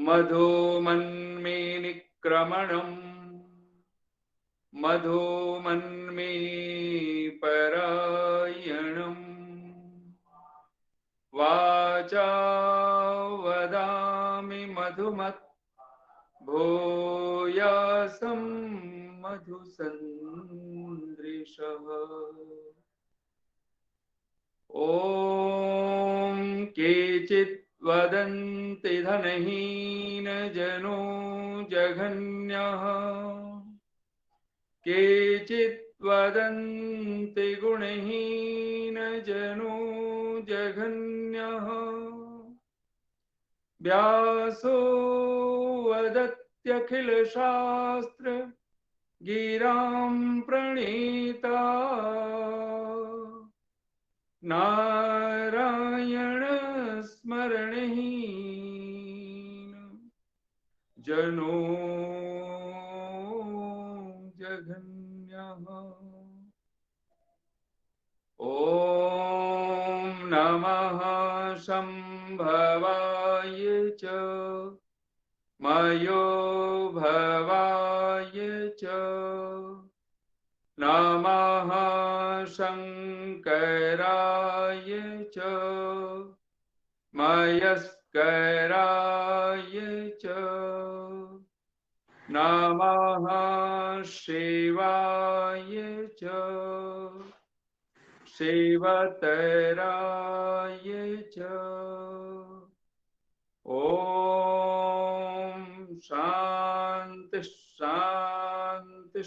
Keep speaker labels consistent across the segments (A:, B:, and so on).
A: मधुमन्मेनिक्रमणम् मधुमन्मे परायणम् वाचा वदामि मधुमत् भूयासं मधुसन्दृशः। ॐ केचित् वदन्ति धनहीन जनो जघन्यः केचित् वदन्ति गुणहीन जनो जघन्यः व्यासो वदत्यखिल शास्त्र गिरां प्रणीता नारायण स्मरणहीन जनो जघन्यः। ॐ नमः शम्भवाय च मयो भवाय च नमः शङ्कराय च मयस्कराय च नमः शिवाय च शिवतराय च। ॐ शान्ति शान्ति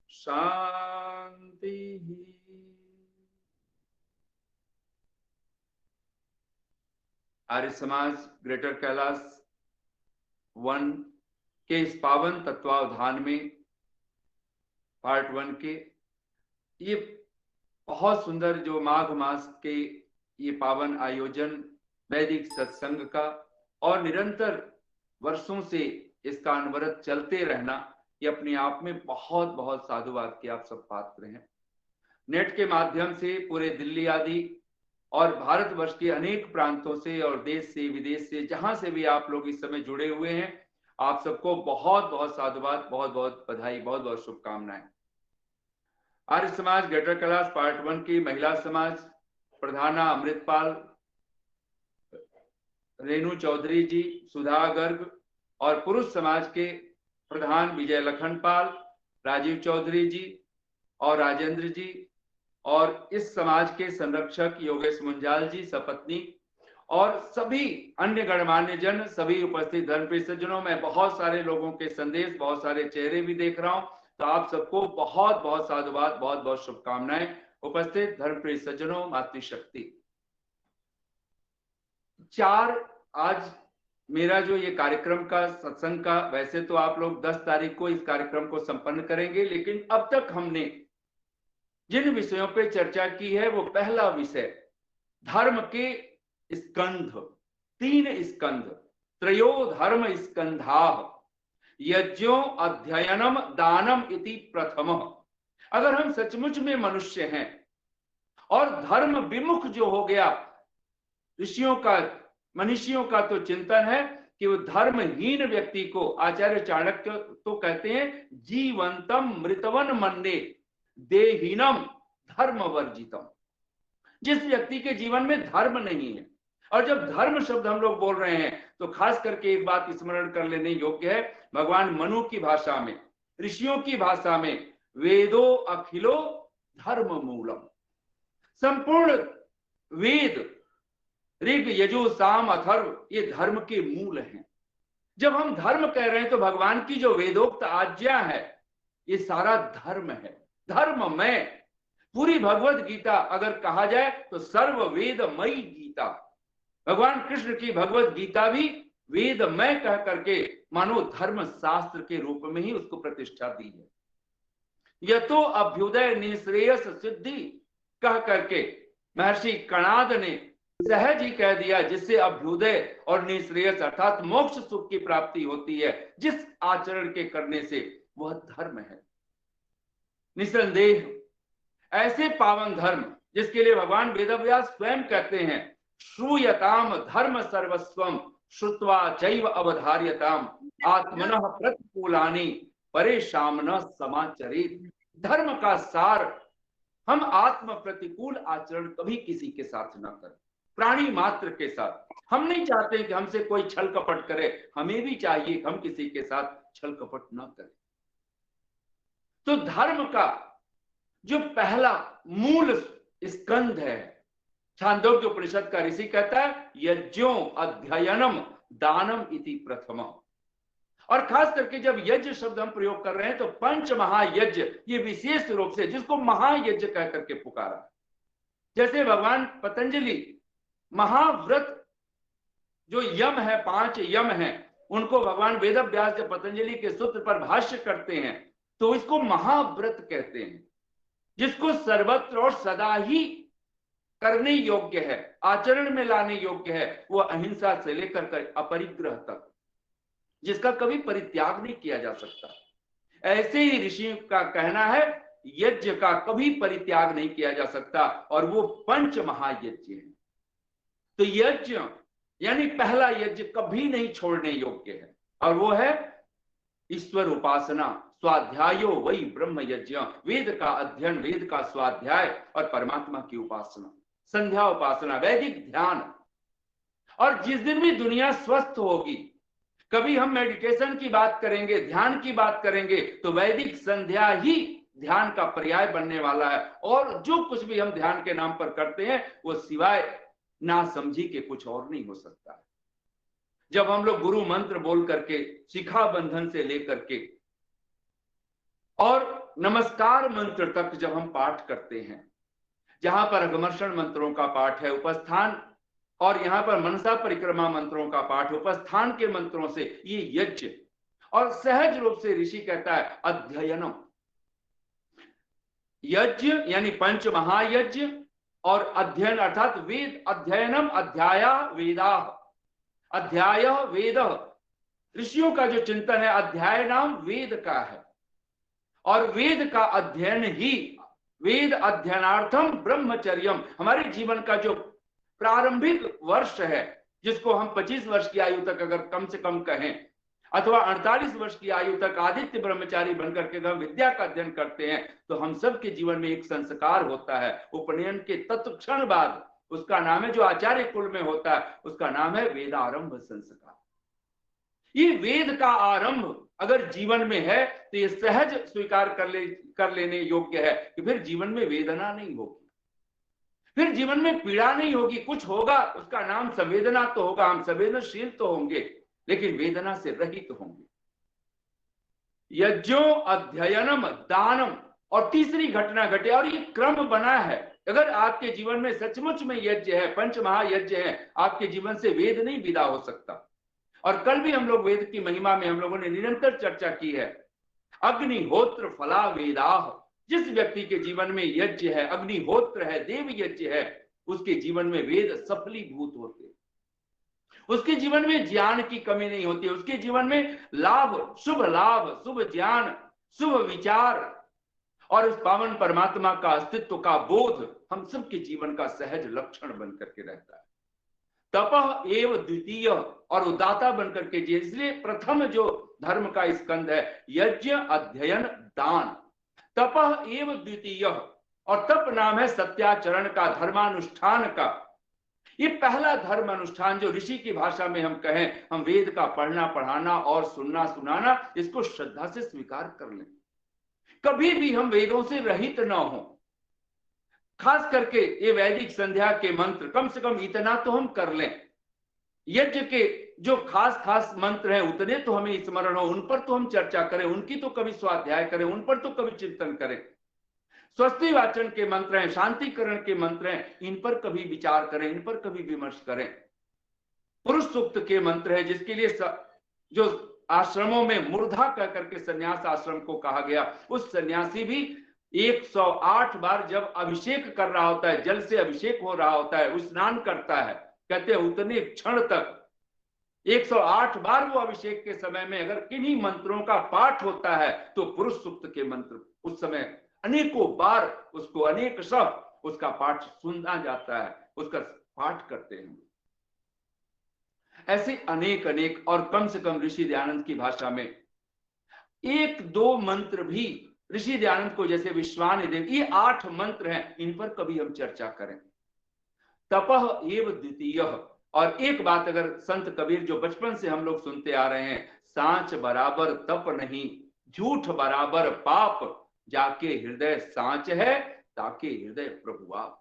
A: शान्तिः। आर्य समाज ग्रेटर कैलाश 1 के इस पावन तत्वावधान में पार्ट 1 के ये बहुत सुंदर जो माघ मास के ये पावन आयोजन वैदिक सत्संग का और निरंतर वर्षों से इसका अनवरत चलते रहना, ये अपने आप में बहुत बहुत साधुवाद के आप सब पात्र हैं। नेट के माध्यम से पूरे दिल्ली आदि और भारतवर्ष के अनेक प्रांतों से और देश से विदेश से जहां से भी आप लोग इस समय जुड़े हुए हैं, आप सबको बहुत बहुत साधुवाद, बहुत बहुत बधाई, बहुत बहुत शुभकामनाएं। आर्य समाज ग्रेटर कैलाश पार्ट 1 की महिला समाज प्रधाना अमृतपाल रेणु चौधरी जी, सुधा गर्ग और पुरुष समाज के प्रधान विजय लखनपाल, राजीव चौधरी जी और राजेंद्र जी और इस समाज के संरक्षक योगेश मुंजाल जी सपत्नी और सभी अन्य गणमान्य जन, सभी उपस्थित धर्मप्रिय सज्जनों, मैं बहुत सारे लोगों के संदेश, बहुत सारे चेहरे भी देख रहा हूं, तो आप सबको बहुत बहुत साधुवाद, बहुत बहुत शुभकामनाएं। उपस्थित धर्मप्रिय सज्जनों, मातृशक्ति 4 आज मेरा जो ये कार्यक्रम का सत्संग का, वैसे तो आप लोग 10 तारीख को इस कार्यक्रम को संपन्न करेंगे, लेकिन अब तक हमने जिन विषयों पे चर्चा की है वो पहला विषय धर्म के स्कंध, 3 स्कंध, त्रयो धर्म स्कंधाः यज्ञो अध्ययनम दानम इति प्रथमः। अगर हम सचमुच में मनुष्य हैं और धर्म विमुख जो हो गया, ऋषियों का मनीषियों का तो चिंतन है कि वो धर्महीन व्यक्ति को, आचार्य चाणक्य तो कहते हैं जीवंतम मृतवन मन्ये देहीनम धर्म वर्जितम। जिस व्यक्ति के जीवन में धर्म नहीं है, और जब धर्म शब्द हम लोग बोल रहे हैं तो खास करके एक बात स्मरण कर लेने योग्य है, भगवान मनु की भाषा में, ऋषियों की भाषा में, वेदो अखिलो धर्म मूलम। संपूर्ण वेद ऋग यजु साम अथर्व ये धर्म के मूल हैं। जब हम धर्म कह रहे हैं तो भगवान की जो वेदोक्त आज्ञा है ये सारा धर्म है, धर्ममय। पूरी भगवत गीता अगर कहा जाए तो सर्व वेदमयी गीता, भगवान कृष्ण की भगवत गीता भी वेदमय कह करके मानो धर्म शास्त्र के रूप में ही उसको प्रतिष्ठा दी है। यतो अभ्युदय निश्रेयस सिद्धि कह करके महर्षि कणाद ने सहज ही कह दिया, जिससे अभ्युदय और निश्रेयस अर्थात मोक्ष सुख की प्राप्ति होती है, जिस आचरण के करने से वह धर्म है। निसंदेह ऐसे पावन धर्म जिसके लिए भगवान वेदव्यास स्वयं कहते हैं श्रूयताम धर्म सर्वस्वम श्रुत्वा चैव अवधार्यताम आत्मनः प्रतिकूलानि परेशान न समाचरित। धर्म का सार, हम आत्म प्रतिकूल आचरण कभी किसी के साथ न करें, प्राणी मात्र के साथ। हम नहीं चाहते कि हमसे कोई छल कपट करे, हमें भी चाहिए कि हम किसी के साथ छल कपट न करें। तो धर्म का जो पहला मूल स्कंध है, छांदोग्य उपनिषद का ऋषि कहता है यज्ञों अध्ययनम दानम इति प्रथम। और खास करके जब यज्ञ शब्द हम प्रयोग कर रहे हैं तो पंच महायज्ञ, ये विशेष रूप से जिसको महायज्ञ कह करके पुकारा। जैसे भगवान पतंजलि महाव्रत जो यम है, 5 यम है, उनको भगवान वेद व्यास जब पतंजलि के सूत्र पर भाष्य करते हैं तो इसको महाव्रत कहते हैं, जिसको सर्वत्र और सदा ही करने योग्य है, आचरण में लाने योग्य है। वो अहिंसा से लेकर कर अपरिग्रह तक, जिसका कभी परित्याग नहीं किया जा सकता। ऐसे ही ऋषि का कहना है यज्ञ का कभी परित्याग नहीं किया जा सकता, और वो पंच महायज्ञ है। तो यज्ञ यानी पहला यज्ञ कभी नहीं छोड़ने योग्य है, और वो है ईश्वर उपासना। स्वाध्यायो वही ब्रह्म यज्ञ, वेद का अध्ययन, वेद का स्वाध्याय और परमात्मा की उपासना, संध्या उपासना, वैदिक ध्यान। और जिस दिन भी दुनिया स्वस्थ होगी, कभी हम मेडिटेशन की बात करेंगे, ध्यान की बात करेंगे, तो वैदिक संध्या ही ध्यान का पर्याय बनने वाला है। और जो कुछ भी हम ध्यान के नाम पर करते हैं वो सिवाय ना समझी के कुछ और नहीं हो सकता है। जब हम लोग गुरु मंत्र बोल करके, शिखा बंधन से लेकर के और नमस्कार मंत्र तक जब हम पाठ करते हैं, जहां पर अगमर्षण मंत्रों का पाठ है, उपस्थान, और यहां पर मनसा परिक्रमा मंत्रों का पाठ, उपस्थान के मंत्रों से ये यज्ञ। और सहज रूप से ऋषि कहता है अध्ययनम, यज्ञ यानी पंच महायज्ञ, और अध्ययन अर्थात वेद। अध्ययनम अध्याया वेदा, अध्याय वेद। ऋषियों का जो चिंतन है अध्याय नाम वेद का है, और वेद का अध्ययन ही, वेद अध्ययनार्थम ब्रह्मचर्यम। हमारे जीवन का जो प्रारंभिक वर्ष है, जिसको हम 25 वर्ष की आयु तक अगर कम से कम कहें, अथवा 48 वर्ष की आयु तक आदित्य ब्रह्मचारी बनकर के हम विद्या का अध्ययन करते हैं, तो हम सबके जीवन में एक संस्कार होता है उपनयन के तत्क्षण बाद। उसका नाम है, जो आचार्य कुल में होता है, उसका नाम है वेदारंभ संस्कार। ये वेद का आरंभ अगर जीवन में है तो ये सहज स्वीकार कर लेने योग्य है कि फिर जीवन में वेदना नहीं होगी, फिर जीवन में पीड़ा नहीं होगी। कुछ होगा उसका नाम संवेदना तो होगा, हम संवेदनशील तो होंगे, लेकिन वेदना से रहित होंगे। यज्ञो अध्ययनम दानम, और तीसरी घटना घटे, और ये क्रम बना है। अगर आपके जीवन में सचमुच में यज्ञ है, पंच महायज्ञ है, आपके जीवन से वेद नहीं विदा हो सकता। और कल भी हम लोग वेद की महिमा में हम लोगों ने निरंतर चर्चा की है। अग्निहोत्र फला वेदाह, जिस व्यक्ति के जीवन में यज्ञ है, अग्निहोत्र है, देव यज्ञ है, उसके जीवन में वेद सफलीभूत होते, उसके जीवन में ज्ञान की कमी नहीं होती, उसके जीवन में लाभ, शुभ ज्ञान, शुभ विचार और उस पावन परमात्मा का अस्तित्व का बोध हम सबके जीवन का सहज लक्षण बन करके रहता है। तपः एव द्वितीय, और उदाता बनकर के जी। इसलिए प्रथम जो धर्म का स्कंद है यज्ञ अध्ययन दान, तपः एव द्वितीय, और तप नाम है सत्याचरण का, धर्मानुष्ठान का। ये पहला धर्म अनुष्ठान जो ऋषि की भाषा में हम कहें, हम वेद का पढ़ना पढ़ाना और सुनना सुनाना, इसको श्रद्धा से स्वीकार कर लें। कभी भी हम वेदों से रहित न हो। खास करके ये वैदिक संध्या के मंत्र, कम से कम इतना तो हम कर लें। यज्ञ के जो खास खास मंत्र हैं उतने तो हमें स्मरण हो, उन पर तो हम चर्चा करें, उनकी तो कभी स्वाध्याय करें, उन पर तो कभी चिंतन करें। स्वस्ति वाचन के मंत्र हैं, शांतिकरण के मंत्र हैं, इन पर कभी विचार करें, इन पर कभी विमर्श करें। पुरुष सूक्त के मंत्र है, जिसके लिए जो आश्रमों में मूर्धा कह करके संन्यास आश्रम को कहा गया, उस सन्यासी भी 108 बार जब अभिषेक कर रहा होता है, जल से अभिषेक हो रहा होता है, स्नान करता है, कहते हैं उतने क्षण तक 108 बार वो अभिषेक के समय में अगर किन्हीं मंत्रों का पाठ होता है तो पुरुष सूक्त के मंत्र उस समय अनेकों बार उसको अनेक शब्द उसका पाठ सुना जाता है, उसका पाठ करते हैं। ऐसे अनेक अनेक, और कम से कम ऋषि दयानंद की भाषा में 1-2 मंत्र भी ऋषि दयानंद को, जैसे विश्वान देव, ये 8 मंत्र हैं, इन पर कभी हम चर्चा करें। तपह एव द्वितीय। और एक बात अगर संत कबीर जो बचपन से हम लोग सुनते आ रहे हैं, सांच बराबर तप नहीं, झूठ बराबर पाप, जाके हृदय सांच है, ताके हृदय प्रभु आप।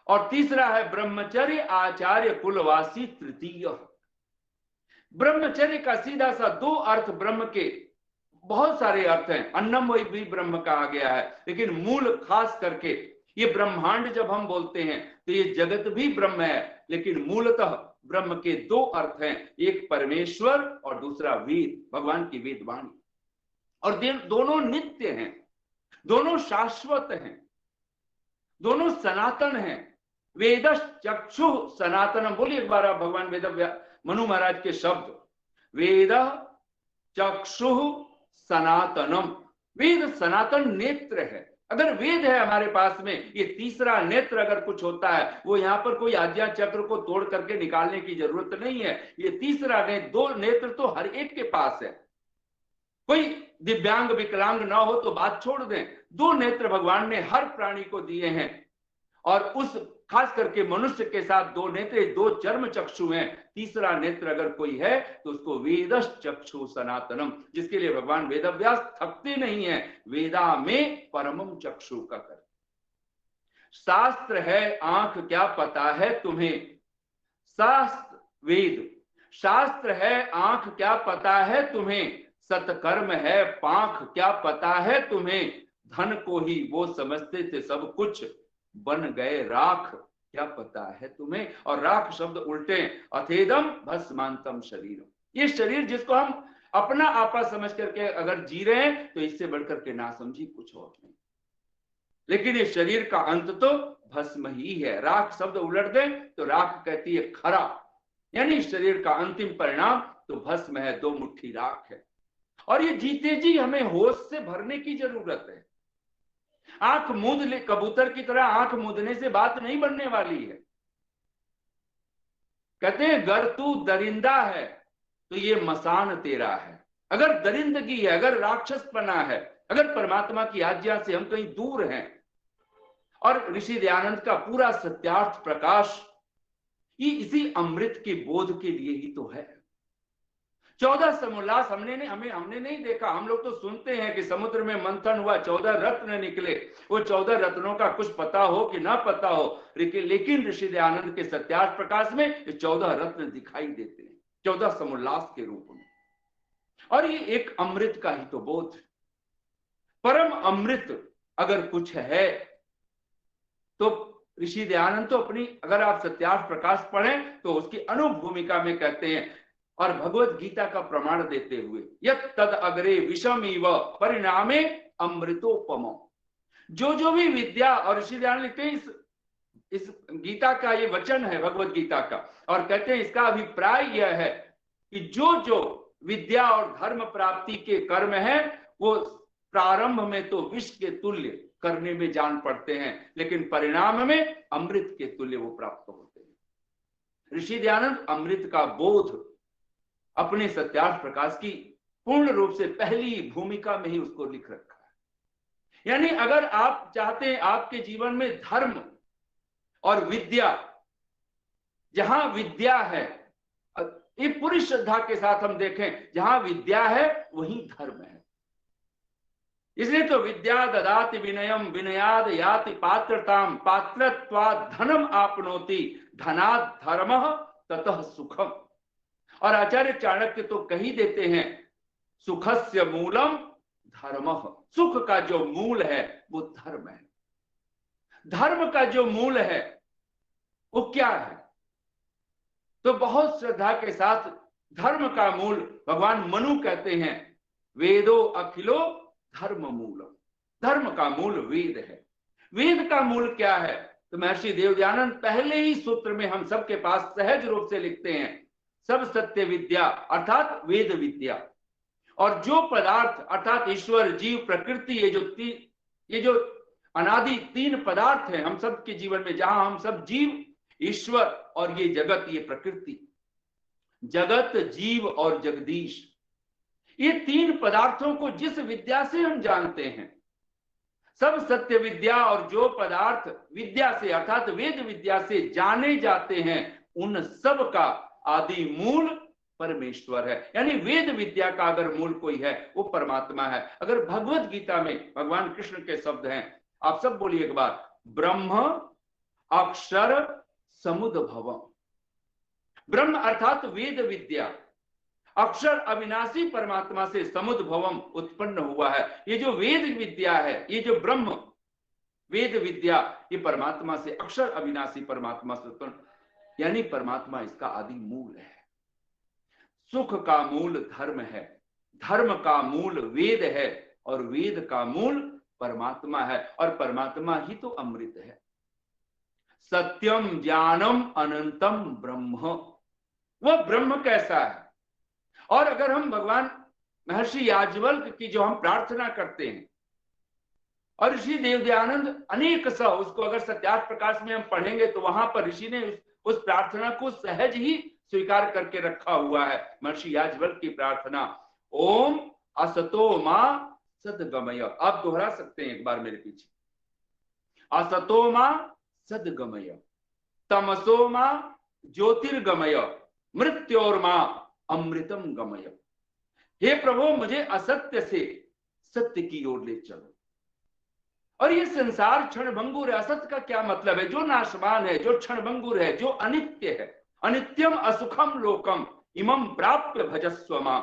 A: और तीसरा है ब्रह्मचर्य आचार्य कुलवासी तृतीय। ब्रह्मचर्य का सीधा सा 2 अर्थ, ब्रह्म के बहुत सारे अर्थ हैं, अन्नम वही भी ब्रह्म कहा गया है, लेकिन मूल खास करके ये ब्रह्मांड जब हम बोलते हैं तो ये जगत भी ब्रह्म है, लेकिन मूलतः ब्रह्म के 2 अर्थ हैं, एक परमेश्वर और दूसरा वेद, भगवान की वेद वाणी। और दोनों नित्य हैं, दोनों शाश्वत हैं, दोनों सनातन हैं। वेद चक्षु सनातनम, बोलिए एक बार आप भगवान वेद मनु महाराज के शब्द, वेद चक्षु सनातनम। वेद सनातन नेत्र है। अगर वेद है हमारे पास में, ये तीसरा नेत्र अगर कुछ होता है, वो यहाँ पर कोई आज्ञा चक्र को तोड़ करके निकालने की जरूरत नहीं है। ये तीसरा नेत्र, 2 नेत्र तो हर एक के पास है। कोई दिव्यांग विकलांग ना हो तो बात छोड़ दें, 2 नेत्र भगवान ने हर प्राणी को दिए हैं। और उस खास करके मनुष्य के साथ 2 नेत्र, 2 चर्म चक्षु हैं। तीसरा नेत्र अगर कोई है तो उसको वेदश चक्षु सनातनम, जिसके लिए भगवान वेदव्यास थकते नहीं है, वेदा में परमम चक्षु का कर। शास्त्र है आंख क्या पता है तुम्हें, शास्त्र वेद, शास्त्र है आंख क्या पता है तुम्हें, सत्कर्म है पांख क्या पता है तुम्हें, धन को ही वो समझते थे सब कुछ, बन गए राख क्या पता है तुम्हें। और राख शब्द उल्टे, अथेदम भस्मांतम शरीर, ये शरीर जिसको हम अपना आपा समझ करके अगर जी रहे हैं तो इससे बढ़कर के ना समझी कुछ और नहीं, लेकिन ये शरीर का अंत तो भस्म ही है। राख शब्द उलट दे तो राख कहती है खरा, यानी शरीर का अंतिम परिणाम तो भस्म है, 2 मुट्ठी राख है। और ये जीते जी हमें होश से भरने की जरूरत है। आंख मूंद ले, कबूतर की तरह आंख मूंदने से बात नहीं बनने वाली है। कहते हैं गर तू दरिंदा है तो ये मसान तेरा है। अगर दरिंदगी है, अगर राक्षसपना है, अगर परमात्मा की आज्ञा से हम कहीं दूर हैं, और ऋषि दयानंद का पूरा सत्यार्थ प्रकाश ये इसी अमृत के बोध के लिए ही तो है। 14 समुल्लास हमने नहीं देखा। हम लोग तो सुनते हैं कि समुद्र में मंथन हुआ, 14 रत्न निकले। वो 14 रत्नों का कुछ पता हो कि ना पता हो, लेकिन ऋषि दयानंद के सत्यार्थ प्रकाश में ये 14 रत्न दिखाई देते हैं, 14 समुल्लास के रूप में। और ये एक अमृत का ही तो बोध, परम अमृत अगर कुछ है तो ऋषि दयानंद तो अपनी, अगर आप सत्यार्थ प्रकाश पढ़ें तो उसकी अनुभूमिका में कहते हैं, और भगवत गीता का प्रमाण देते हुए, यत् तद अग्रे विषमिव परिणामे अमृतोपमो, जो भी विद्या, और ऋषि दयानंद लिखते हैं इस गीता का ये वचन है भगवत गीता का, और कहते हैं इसका अभिप्राय यह है कि जो विद्या और धर्म प्राप्ति के कर्म है वो प्रारंभ में तो विष के तुल्य करने में जान पड़ते हैं, लेकिन परिणाम में अमृत के तुल्य वो प्राप्त होते हैं। ऋषि दयानंद अमृत का बोध अपने सत्यार्थ प्रकाश की पूर्ण रूप से पहली भूमिका में ही उसको लिख रखा है। यानी अगर आप चाहते हैं आपके जीवन में धर्म और विद्या, जहां विद्या है, ये पूरी श्रद्धा के साथ हम देखें, जहां विद्या है वहीं धर्म है। इसलिए तो विद्या ददाति विनयम विनयाद याति पात्रताम पात्रत्वात् धनम आपनोति धनात् धर्मः ततः सुखम। और आचार्य चाणक्य तो कही देते हैं सुखस्य मूलम धर्मः, सुख का जो मूल है वो धर्म है। धर्म का जो मूल है वो क्या है? तो बहुत श्रद्धा के साथ धर्म का मूल भगवान मनु कहते हैं वेदो अखिलो धर्म मूलम, धर्म का मूल वेद है। वेद का मूल क्या है? तो महर्षि देवदयानंद पहले ही सूत्र में हम सबके पास सहज रूप से लिखते हैं, सब सत्य विद्या अर्थात वेद विद्या, और जो पदार्थ अर्थात ईश्वर जीव प्रकृति, ये जो अनादि 3 पदार्थ हैं हम सब के जीवन में, जहां हम सब जीव ईश्वर और ये जगत ये प्रकृति, जगत, जीव और जगदीश, ये तीन पदार्थों को जिस विद्या से हम जानते हैं, सब सत्य विद्या और जो पदार्थ विद्या से अर्थात वेद विद्या से जाने जाते हैं, उन सब का आदि मूल परमेश्वर है। यानी वेद विद्या का अगर मूल कोई है वो परमात्मा है। अगर भगवत गीता में भगवान कृष्ण के शब्द हैं, आप सब बोलिए एक बार, ब्रह्म अक्षर समुद्भवम्। ब्रह्म अर्थात वेद विद्या, अक्षर अविनाशी परमात्मा से समुद्भवम उत्पन्न हुआ है। ये जो वेद विद्या है, ये जो ब्रह्म वेद विद्या, ये परमात्मा से, अक्षर अविनाशी परमात्मा से उत्पन्न, यानी परमात्मा इसका आदि मूल है। सुख का मूल धर्म है, धर्म का मूल वेद है और वेद का मूल परमात्मा है और परमात्मा ही तो अमृत है। सत्यम ज्ञानम अनंतम ब्रह्म, वह ब्रह्म कैसा है? और अगर हम भगवान महर्षि याज्ञवल्क्य की जो हम प्रार्थना करते हैं और ऋषि देवदयानंद अनेक सा उसको अगर सत्यार्थ प्रकाश में हम पढ़ेंगे तो वहां पर ऋषि ने उस प्रार्थना को सहज ही स्वीकार करके रखा हुआ है। महर्षि याज्ञवल्क्य की प्रार्थना, ओम असतो मा सद्गमय। आप दोहरा सकते हैं एक बार मेरे पीछे, असतो मा सद्गमय, तमसो मा ज्योतिर्गमय, मृत्योर्मा अमृतम गमय। हे प्रभु, मुझे असत्य से सत्य की ओर ले चलो। और ये संसार क्षणभंगुर है। असत्य का क्या मतलब है? जो नाशवान है, जो क्षणभंगुर है, जो अनित्य है। अनित्यम असुखम लोकम इमं प्राप्य भजस्व मां।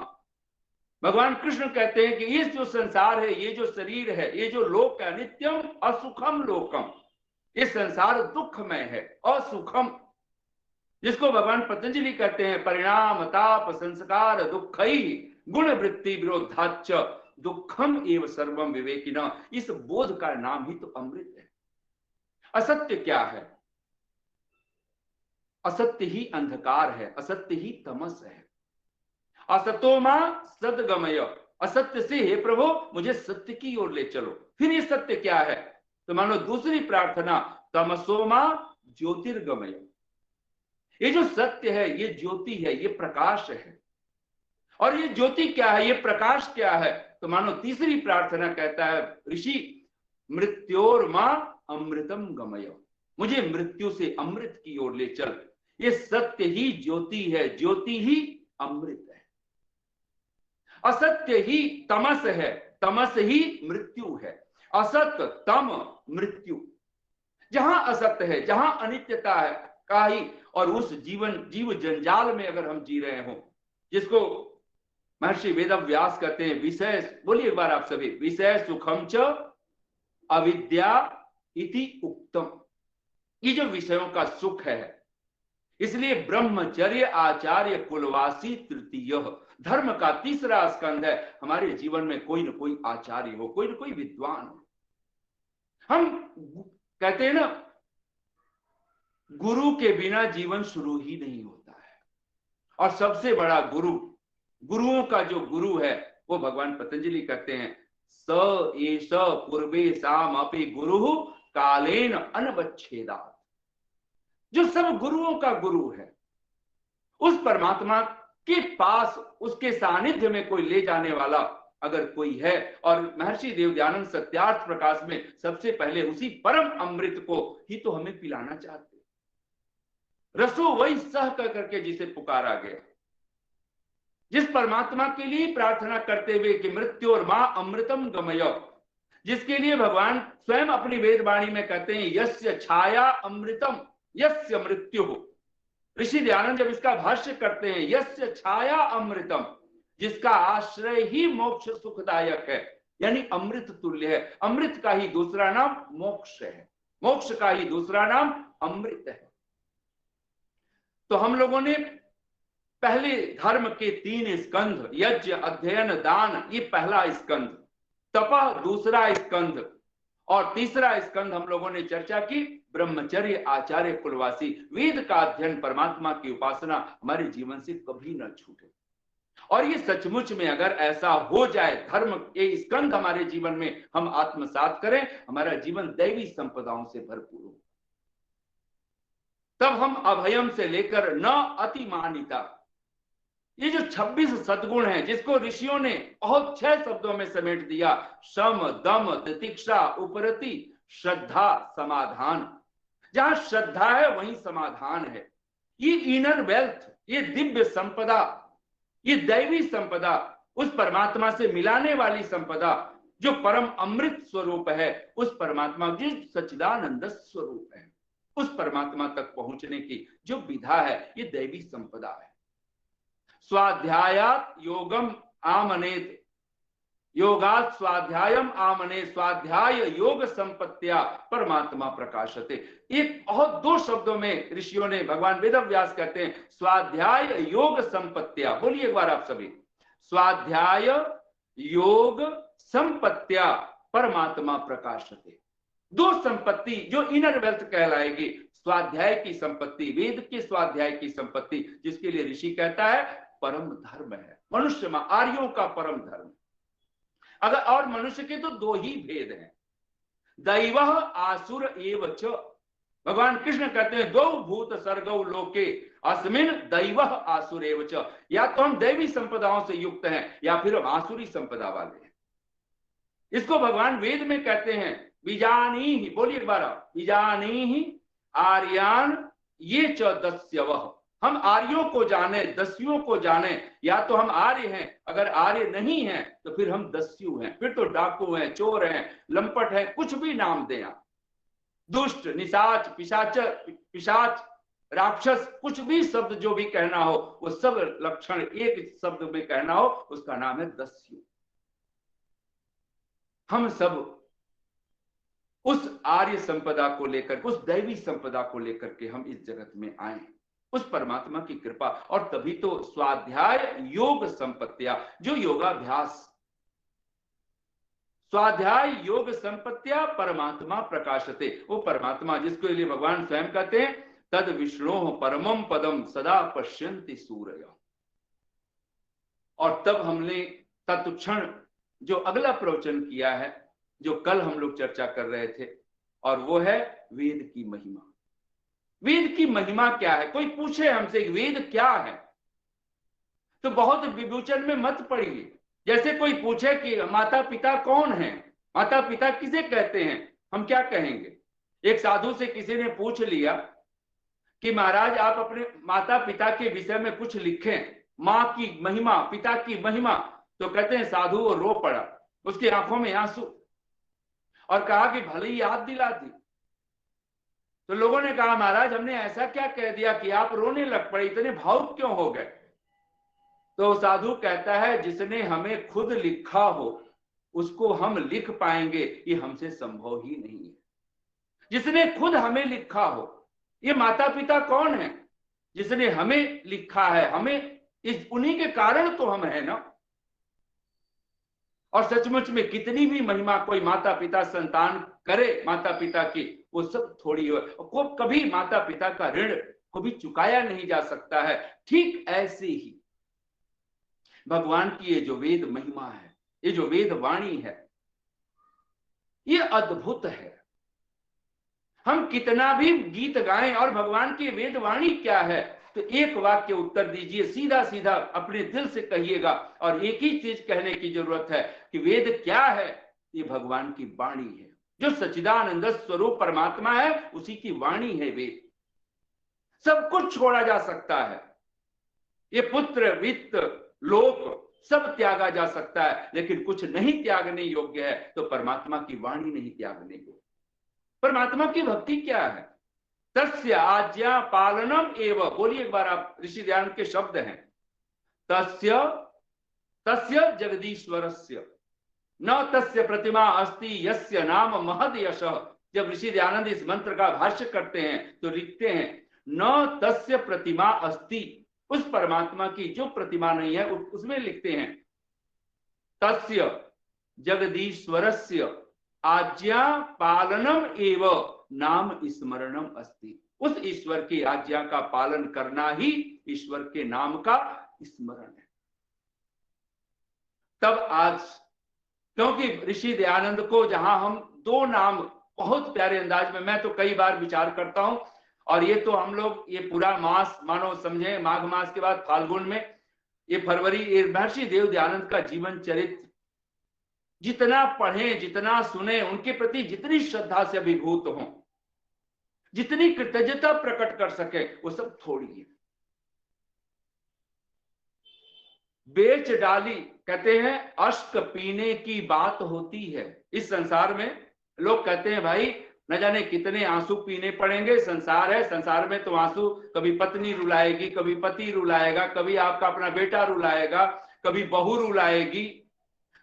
A: भगवान कृष्ण कहते हैं कि ये जो संसार है, ये जो शरीर है, ये जो लोक है, अनित्यम असुखम लोकम, ये संसार दुखमय है, असुखम, जिसको भगवान पतंजलि कहते हैं परिणाम ताप संस्कार दुखई गुण वृत्ति विरोधाच दुखम एव सर्वम विवेकिना। इस बोध का नाम ही तो अमृत है। असत्य क्या है? असत्य ही अंधकार है, असत्य ही तमस है। असतो मा सद्गमय, असत्य से हे प्रभु मुझे सत्य की ओर ले चलो। फिर ये सत्य क्या है? तो मानो दूसरी प्रार्थना, तमसो मा ज्योतिर्गमय। ये जो सत्य है, ये ज्योति है, ये प्रकाश है। और ये ज्योति क्या है, ये प्रकाश क्या है? तो मानो तीसरी प्रार्थना कहता है ऋषि, मृत्योर्मा अमृतम गमय, मुझे मृत्यु से अमृत की ओर ले चल। ये सत्य ही ज्योति है, ज्योति ही अमृत है। असत्य ही तमस है, तमस ही मृत्यु है। असत तम मृत्यु, जहां असत्य है, जहां अनित्यता है का ही, और उस जीव जंजाल में अगर हम जी रहे हो, जिसको महर्षि वेदव्यास कहते हैं विषय, बोलिए एक बार आप सभी, विषय सुखम च अविद्या इति उक्तम। ये जो विषयों का सुख है, इसलिए ब्रह्मचर्य आचार्य कुलवासी तृतीय, धर्म का तीसरा स्कंध है हमारे जीवन में कोई ना कोई आचार्य हो, कोई ना कोई विद्वान हो। हम कहते हैं ना, गुरु के बिना जीवन शुरू ही नहीं होता है। और सबसे बड़ा गुरु, गुरुओं का जो गुरु है, वो भगवान पतंजलि कहते हैं स एष पूर्वे साम अपि गुरु कालेन अनवच्छेदात्। जो सब गुरुओं का गुरु है, उस परमात्मा के पास, उसके सानिध्य में कोई ले जाने वाला अगर कोई है, और महर्षि देवदयानंद सत्यार्थ प्रकाश में सबसे पहले उसी परम अमृत को ही तो हमें पिलाना चाहते। रसो वही सह करके जिसे पुकारा गया, जिस परमात्मा के लिए प्रार्थना करते हुए कि मृत्यु और मां अमृतम गमय, जिसके लिए भगवान स्वयं अपनी वेदवाणी में कहते हैं यस्य छाया अमृतम यस्य मृत्यु। ऋषि दयानंद जब इसका भाष्य करते हैं यस्य छाया अमृतम, जिसका आश्रय ही मोक्ष सुखदायक है, यानी अमृत तुल्य है। अमृत का ही दूसरा नाम मोक्ष है, मोक्ष का ही दूसरा नाम अमृत है। तो हम लोगों ने पहले धर्म के 3 स्कंध, यज्ञ अध्ययन दान, ये पहला स्कंध, तपः दूसरा स्कंध, और तीसरा स्कंध हम लोगों ने चर्चा की ब्रह्मचर्य आचार्य कुलवासी। वेद का अध्ययन, परमात्मा की उपासना हमारे जीवन से कभी न छूटे। और ये सचमुच में अगर ऐसा हो जाए, धर्म के स्कंध हमारे जीवन में हम आत्मसात करें, हमारा जीवन दैवी संपदाओं से भरपूर हो। तब हम अभयम से लेकर न अतिमानिता, ये जो 26 सद्गुण हैं, जिसको ऋषियों ने बहुत 6 शब्दों में समेट दिया, शम दम तितिक्षा उपरति श्रद्धा समाधान। जहां श्रद्धा है वहीं समाधान है। ये इनर वेल्थ, ये दिव्य संपदा, ये दैवी संपदा, उस परमात्मा से मिलाने वाली संपदा, जो परम अमृत स्वरूप है, उस परमात्मा जो सच्चिदानंद स्वरूप है, उस परमात्मा तक पहुंचने की जो विधा है, ये दैवी संपदा है। स्वाध्यायात योगम आमनेत, योगात स्वाध्यायम आमने, स्वाध्याय योग संपत्तिया परमात्मा प्रकाशते। एक बहुत 2 शब्दों में ऋषियों ने, भगवान वेदव्यास कहते हैं स्वाध्याय योग संपत्तिया। बोलिए एक बार आप सभी, स्वाध्याय योग संपत्तिया परमात्मा प्रकाशते। 2 संपत्ति जो इनर वेल्थ कहलाएगी, स्वाध्याय की संपत्ति, वेद के स्वाध्याय की संपत्ति, जिसके लिए ऋषि कहता है परम धर्म है, मनुष्य में आर्यों का परम धर्म। अगर और मनुष्य के तो 2 ही भेद हैं, दैव आसुर एव च। भगवान कृष्ण कहते हैं 2 भूत सर्गौ लोके अस्मिन दैव आसुर एव च। या तो हम दैवी संपदाओं से युक्त हैं या फिर हम आसुरी संपदा वाले हैं। इसको भगवान वेद में कहते हैं बीजानी ही, बोलिए एक बार, बीजानी ही आर्यान ये च दस्यवः। हम आर्यों को जाने, दस्युओं को जाने। या तो हम आर्य हैं, अगर आर्य नहीं हैं तो फिर हम दस्यु हैं, फिर तो डाकू हैं, चोर हैं, लंपट हैं, कुछ भी नाम दें आप, दुष्ट, निशाच, पिशाच, राक्षस, कुछ भी शब्द जो भी कहना हो, वो सब लक्षण एक शब्द में कहना हो, उसका नाम है दस्यु। हम सब उस आर्य संपदा को लेकर, उस दैवी संपदा को लेकर के हम इस जगत में आए, उस परमात्मा की कृपा। और तभी तो स्वाध्याय योग संपत्तियां, जो योगाभ्यास, स्वाध्याय योग संपत्तियां परमात्मा प्रकाशते, वो परमात्मा जिसके लिए भगवान स्वयं कहते हैं तद विष्णु परमम पदम सदा पश्यन्ति सूरय। और तब हमने तत्क्षण जो अगला प्रवचन किया है, जो कल हम लोग चर्चा कर रहे थे, और वो है वेद की महिमा। वेद की महिमा क्या है? कोई पूछे हमसे वेद क्या है, तो बहुत विवेचन में मत पड़िए। जैसे कोई पूछे कि माता पिता कौन है, माता पिता किसे कहते हैं, हम क्या कहेंगे? एक साधु से किसी ने पूछ लिया कि महाराज आप अपने माता पिता के विषय में कुछ लिखें, माँ की महिमा, पिता की महिमा। तो कहते हैं साधु वो रो पड़ा, उसकी आंखों में आंसू, और कहा कि भले ही याद दिला दी। तो लोगों ने कहा महाराज हमने ऐसा क्या कह दिया कि आप रोने लग पड़े, इतने भावुक क्यों हो गए? तो साधु कहता है जिसने हमें खुद लिखा हो उसको हम लिख पाएंगे, ये हमसे संभव ही नहीं है। जिसने खुद हमें लिखा हो, ये माता पिता कौन है? जिसने हमें लिखा है, हमें इस उन्हीं के कारण तो हम है ना। और सचमुच में कितनी भी महिमा कोई माता पिता संतान करे माता पिता की, वो सब थोड़ी हो, को कभी माता पिता का ऋण को भी चुकाया नहीं जा सकता है। ठीक ऐसे ही भगवान की ये जो वेद महिमा है, ये जो वेद वाणी है, ये अद्भुत है। हम कितना भी गीत गाएं और भगवान की वेद वाणी क्या है, तो एक वाक्य उत्तर दीजिए, सीधा सीधा अपने दिल से कहिएगा। और एक ही चीज कहने की जरूरत है कि वेद क्या है? ये भगवान की वाणी है, जो सच्चिदानंद स्वरूप परमात्मा है, उसी की वाणी है वेद। सब कुछ छोड़ा जा सकता है, ये पुत्र वित्त लोक सब त्यागा जा सकता है, लेकिन कुछ नहीं त्यागने योग्य है, तो परमात्मा की वाणी नहीं त्यागने योग्य। परमात्मा की भक्ति क्या है? तस्य आज्ञा पालनम एव। बोलिए एक बार आप, ऋषि दयानंद के शब्द हैं, तस्य तस्य जगदीश्वरस्य न तस्य प्रतिमा अस्ति यस्य नाम महद यशः। जब ऋषि दयानंद इस मंत्र का भाष्य करते हैं तो लिखते हैं न तस्य प्रतिमा अस्ति, उस परमात्मा की जो प्रतिमा नहीं है उसमें लिखते हैं तस्य जगदीश्वरस्य आज्ञा पालनम एव नाम स्मरणम अस्ति। उस ईश्वर की आज्ञा का पालन करना ही ईश्वर के नाम का स्मरण है। तब आज, क्योंकि ऋषि दयानंद को जहां हम 2 नाम बहुत प्यारे अंदाज में, मैं तो कई बार विचार करता हूं, और ये तो हम लोग ये पूरा मास मानो समझे, माघ मास के बाद फाल्गुन में ये फरवरी, ये महर्षि देव दयानंद का जीवन चरित्र जितना पढ़ें, जितना सुने, उनके प्रति जितनी श्रद्धा से अभिभूत हों, जितनी कृतज्ञता प्रकट कर सके, वो सब थोड़ी है। बेच डाली, कहते हैं अश्क पीने की बात होती है। इस संसार में लोग कहते हैं भाई न जाने कितने आंसू पीने पड़ेंगे, संसार है, संसार में तो आंसू कभी पत्नी रुलाएगी, कभी पति रुलाएगा, कभी आपका अपना बेटा रुलाएगा, कभी बहू रुलाएगी,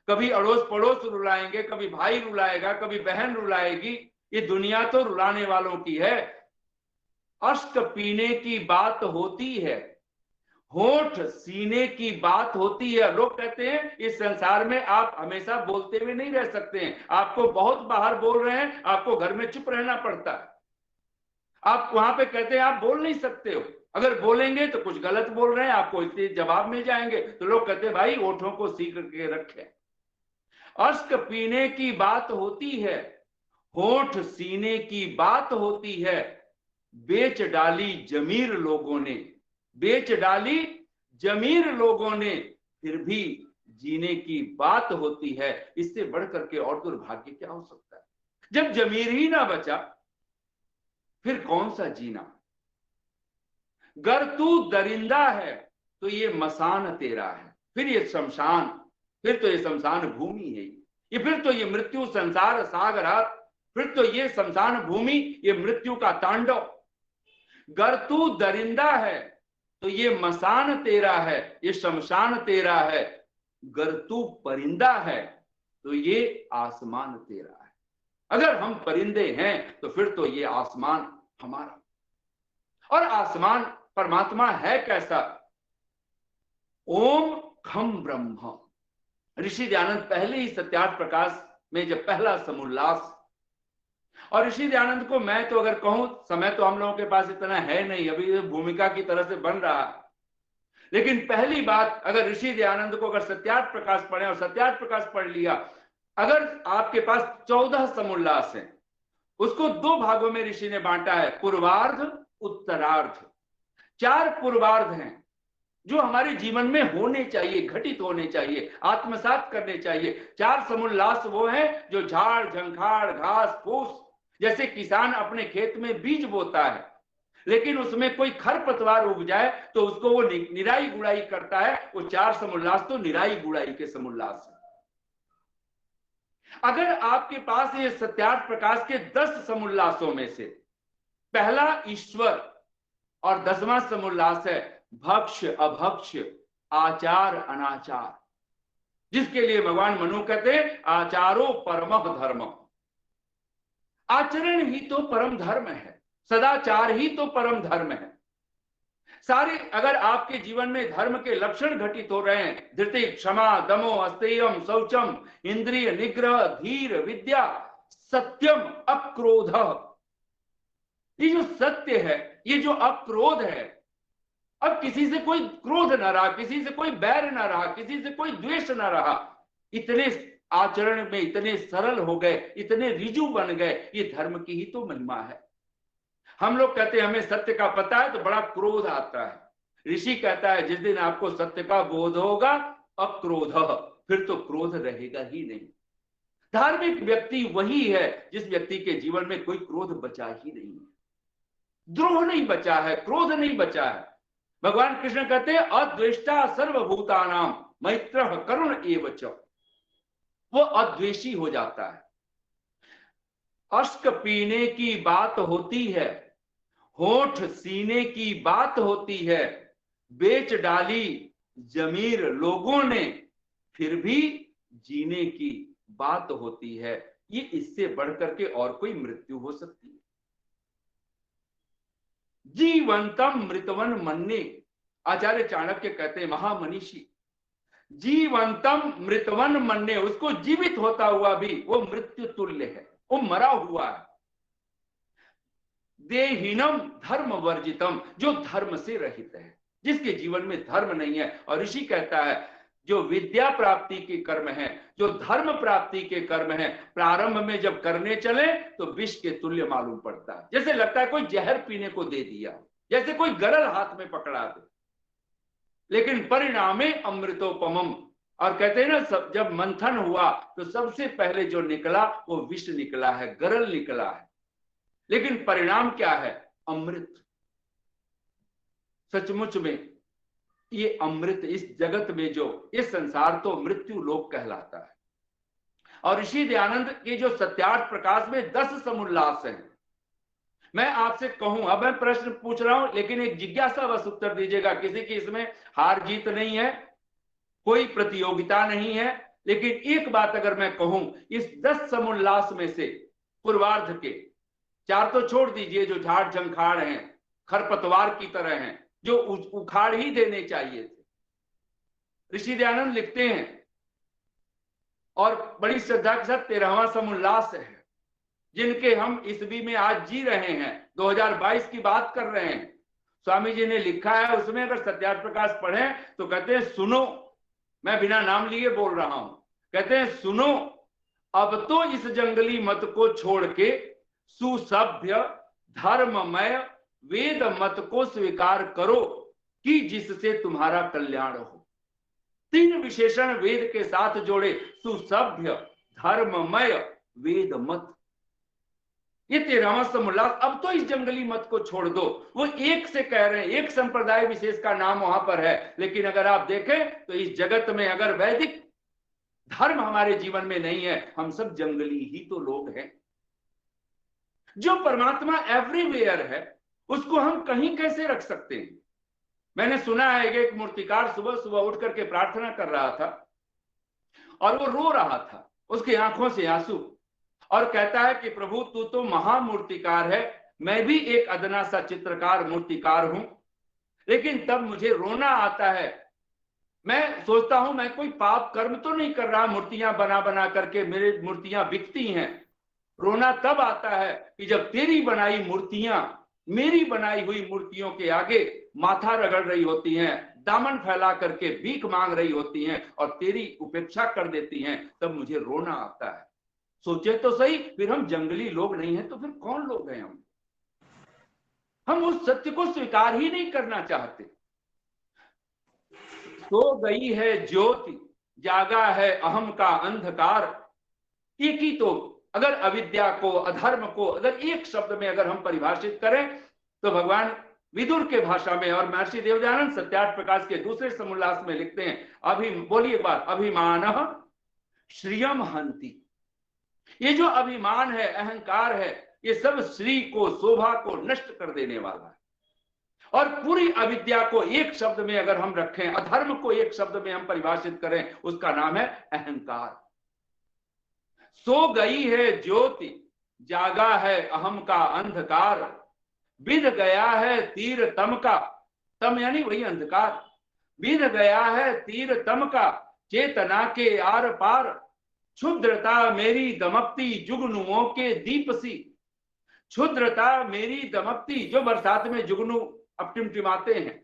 A: कभी अड़ोस पड़ोस रुलाएंगे, कभी भाई रुलाएगा, कभी बहन रुलाएगी। ये दुनिया तो रुलाने वालों की है। अश्क पीने की बात होती है, होठ सीने की बात होती है। लोग कहते हैं इस संसार में आप हमेशा बोलते हुए नहीं रह सकते हैं, आपको बहुत बाहर बोल रहे हैं, आपको घर में चुप रहना पड़ता है। आप वहां पे कहते हैं आप बोल नहीं सकते हो, अगर बोलेंगे तो कुछ गलत बोल रहे हैं, आपको इतने जवाब मिल जाएंगे। तो लोग कहते हैं भाई होठों को सीख के रखे। अश्क पीने की बात होती है, होठ सीने की बात होती है। बेच डाली जमीर लोगों ने, बेच डाली जमीर लोगों ने, फिर भी जीने की बात होती है। इससे बढ़कर के और दुर्भाग्य क्या हो सकता है? जब जमीर ही ना बचा फिर कौन सा जीना। गर तू दरिंदा है तो ये मसान तेरा है, फिर ये शमशान, फिर तो ये शमशान भूमि है, ये फिर तो ये मृत्यु संसार सागरात, फिर तो ये शमशान भूमि, ये मृत्यु का तांडव। गर तू दरिंदा है तो ये मसान तेरा है, ये शमशान तेरा है। गर तू परिंदा है तो ये आसमान तेरा है। अगर हम परिंदे हैं तो फिर तो ये आसमान हमारा। और आसमान परमात्मा है कैसा? ओम खम ब्रह्म। ऋषि दयानंद पहले ही सत्यार्थ प्रकाश में जब पहला समुल्लास, और ऋषि दयानंद को मैं तो अगर कहूं, समय तो हम लोगों के पास इतना है नहीं, अभी भूमिका की तरह से बन रहा है, लेकिन पहली बात अगर ऋषि दयानंद को अगर सत्यार्थ प्रकाश पढ़े और सत्यार्थ प्रकाश पढ़ लिया, अगर आपके पास 14 समुल्लास है, उसको 2 भागों में ऋषि ने बांटा है, पूर्वार्ध उत्तरार्ध। 4 पूर्वार्ध हैं जो हमारे जीवन में होने चाहिए, घटित होने चाहिए, आत्मसात करने चाहिए। 4 समुल्लास वो हैं जो झाड़ झंखाड़ घास फूस, जैसे किसान अपने खेत में बीज बोता है लेकिन उसमें कोई खरपतवार उग जाए तो उसको वो निराई गुड़ाई करता है, वो 4 समुल्लास तो निराई गुड़ाई के समुल्लास है। अगर आपके पास ये सत्यार्थ प्रकाश के 10 समुल्लासों में से पहला ईश्वर और 10वां समुल्लास है भक्ष अभक्ष आचार अनाचार, जिसके लिए भगवान मनु कहते आचारो परमः धर्म। आचरण ही तो परम धर्म है, सदाचार ही तो परम धर्म है। सारे अगर आपके जीवन में धर्म के लक्षण घटित हो रहे हैं, धृति क्षमा दमो अस्तेयम शौचम इंद्रिय निग्रह धीर विद्या सत्यम अक्रोध, ये जो सत्य है, ये जो अक्रोध है, अब किसी से कोई क्रोध ना रहा, किसी से कोई बैर ना रहा, किसी से कोई द्वेष ना रहा, इतने आचरण में इतने सरल हो गए, इतने रिजु बन गए, ये धर्म की ही तो महिमा है। हम लोग कहते हैं हमें सत्य का पता है तो बड़ा क्रोध आता है। ऋषि कहता है जिस दिन आपको सत्य का बोध होगा अक्रोध, फिर तो क्रोध रहेगा ही नहीं। धार्मिक व्यक्ति वही है जिस व्यक्ति के जीवन में कोई क्रोध बचा ही नहीं है, द्रोह नहीं बचा है, क्रोध नहीं बचा है। भगवान कृष्ण कहते हैं अद्वेष्टा सर्वभूतानाम मैत्रः करुण एव च, वो अद्वेषी हो जाता है। अश्क पीने की बात होती है, होठ सीने की बात होती है, बेच डाली जमीर लोगों ने, फिर भी जीने की बात होती है। ये इससे बढ़कर के और कोई मृत्यु हो सकती है? जीवंतम मृतवन मन्ने, आचार्य चाणक्य कहते हैं महामनीषी, जीवंतम मृतवन मन्ने, उसको जीवित होता हुआ भी वो मृत्यु तुल्य है, वो मरा हुआ है। देहीनम धर्म वर्जितम, जो धर्म से रहित है, जिसके जीवन में धर्म नहीं है। और ऋषि कहता है जो विद्या प्राप्ति के कर्म है, जो धर्म प्राप्ति के कर्म है, प्रारंभ में जब करने चले तो विष के तुल्य मालूम पड़ता है, जैसे लगता है कोई जहर पीने को दे दिया, जैसे कोई गरल हाथ में पकड़ा दे। लेकिन परिणामे अमृतोपमम। और कहते हैं ना, जब मंथन हुआ तो सबसे पहले जो निकला वो विष निकला है, गरल निकला है, लेकिन परिणाम क्या है? अमृत। सचमुच में ये अमृत इस जगत में, जो ये संसार तो मृत्यु लोक कहलाता है। और ऋषि दयानंद के जो सत्यार्थ प्रकाश में 10 समुल्लास हैं। मैं आपसे कहूं, अब मैं प्रश्न पूछ रहा हूं, लेकिन एक जिज्ञासा बस उत्तर दीजिएगा। किसी की इसमें हार जीत नहीं है, कोई प्रतियोगिता नहीं है, लेकिन एक बात अगर मैं कहूं, इस 10 समुल्लास में से पूर्वार्ध के 4 तो छोड़ दीजिए, जो झाड़ झंखाड़ हैं, खरपतवार की तरह हैं, जो उखाड़ ही देने चाहिए थे। ऋषि दयानंद लिखते हैं, और बड़ी श्रद्धा के साथ 13वां समुल्लास है, जिनके हम ईस्वी में आज जी रहे हैं, 2022 की बात कर रहे हैं। स्वामी जी ने लिखा है उसमें, अगर सत्यार्थ प्रकाश पढ़ें तो कहते हैं सुनो, मैं बिना नाम लिए बोल रहा हूं, कहते हैं सुनो, अब तो इस जंगली मत को छोड़ के सुसभ्य धर्ममय वेद मत को स्वीकार करो कि जिससे तुम्हारा कल्याण हो। 3 विशेषण वेद के साथ जोड़े, सुसभ्य धर्ममय वेद मत। ये 13वां समुल्लास। अब तो इस जंगली मत को छोड़ दो। वो एक से कह रहे हैं, एक संप्रदाय विशेष का नाम वहां पर है, लेकिन अगर आप देखें तो इस जगत में अगर वैदिक धर्म हमारे जीवन में नहीं है, हम सब जंगली ही तो लोग हैं। जो परमात्मा एवरीवेयर है, उसको हम कहीं कैसे रख सकते हैं? मैंने सुना है कि एक मूर्तिकार सुबह सुबह उठ करके प्रार्थना कर रहा था और वो रो रहा था, उसकी आंखों से आंसू, और कहता है कि प्रभु तू तो महामूर्तिकार है, मैं भी एक अदना सा चित्रकार मूर्तिकार हूं, लेकिन तब मुझे रोना आता है। मैं सोचता हूं मैं कोई पाप कर्म तो नहीं कर रहा, मूर्तियां बना बना करके मेरी मूर्तियां बिकती हैं। रोना तब आता है कि जब तेरी बनाई मूर्तियां मेरी बनाई हुई मूर्तियों के आगे माथा रगड़ रही होती हैं, दामन फैला करके भीख मांग रही होती हैं और तेरी उपेक्षा कर देती हैं, तब मुझे रोना आता है। सोचे तो सही, फिर हम जंगली लोग नहीं हैं तो फिर कौन लोग हैं? हम उस सत्य को स्वीकार ही नहीं करना चाहते। सो गई है ज्योति, जागा है अहम का अंधकार। एक ही तो, अगर अविद्या को, अधर्म को अगर एक शब्द में अगर हम परिभाषित करें तो भगवान विदुर के भाषा में, और महर्षि देवदयानंद सत्यार्थ प्रकाश के दूसरे समुल्लास में लिखते हैं, बोलिए एक बार, अभिमान श्रियम हंति। ये जो अभिमान है, अहंकार है, ये सब श्री को, शोभा को नष्ट कर देने वाला है। और पूरी अविद्या को एक शब्द में अगर हम रखें, अधर्म को एक शब्द में हम परिभाषित करें, उसका नाम है अहंकार। सो गई है ज्योति, जागा है अहम का अंधकार। बिध गया है तीर तम का, तम यानी वही अंधकार, बिध गया है तीर तम का, चेतना के आर पार। क्षुद्रता मेरी दमकती जुगनुओं के दीप सी। क्षुद्रता मेरी दमकती, जो बरसात में जुगनू अब टिमटिमाते हैं,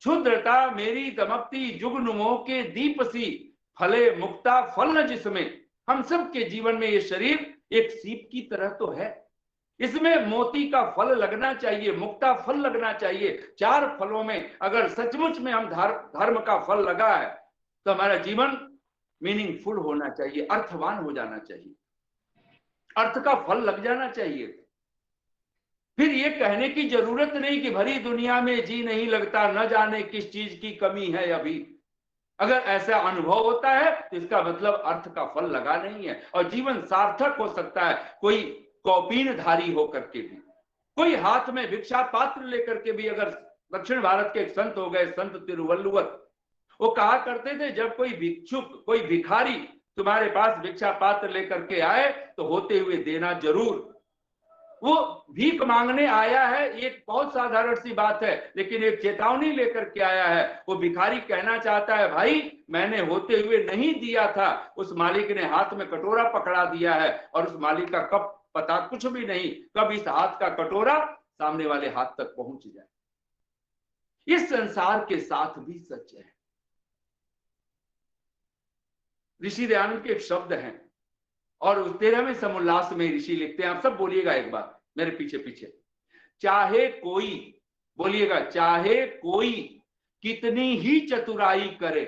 A: क्षुद्रता मेरी दमकती जुगनुओं के दीप सी। फले मुक्ता फल न जिसमें। हम सब के जीवन में ये शरीर एक सीप की तरह तो है, इसमें मोती का फल लगना चाहिए, मुक्ता फल लगना चाहिए। 4 फलों में अगर सचमुच में हम धर्म का फल लगा है तो हमारा जीवन मीनिंगफुल होना चाहिए, अर्थवान हो जाना चाहिए, अर्थ का फल लग जाना चाहिए। फिर ये कहने की जरूरत नहीं कि भरी दुनिया में जी नहीं लगता, न जाने किस चीज की कमी है अभी। अगर ऐसा अनुभव होता है तो इसका मतलब अर्थ का फल लगा नहीं है, और जीवन सार्थक हो सकता है कोई कौपीनधारी होकर के भी, कोई हाथ में भिक्षा पात्र लेकर के भी। अगर दक्षिण भारत के एक संत हो गए, संत तिरुवल्लुवर, वो कहा करते थे, जब कोई भिक्षुक, कोई भिखारी तुम्हारे पास भिक्षा पात्र लेकर के आए तो होते हुए देना जरूर। वो भीख मांगने आया है, एक बहुत साधारण सी बात है, लेकिन एक चेतावनी लेकर के आया है। वो भिखारी कहना चाहता है, भाई मैंने होते हुए नहीं दिया था, उस मालिक ने हाथ में कटोरा पकड़ा दिया है, और उस मालिक का कब पता कुछ भी नहीं, कब इस हाथ का कटोरा सामने वाले हाथ तक पहुंच जाए। इस संसार के साथ भी सच है। ऋषि दयानंद के एक शब्द हैं, और 13वें समुल्लास में ऋषि लिखते हैं, आप सब बोलिएगा एक बार मेरे पीछे पीछे, चाहे कोई, बोलिएगा, चाहे कोई कितनी ही चतुराई करे,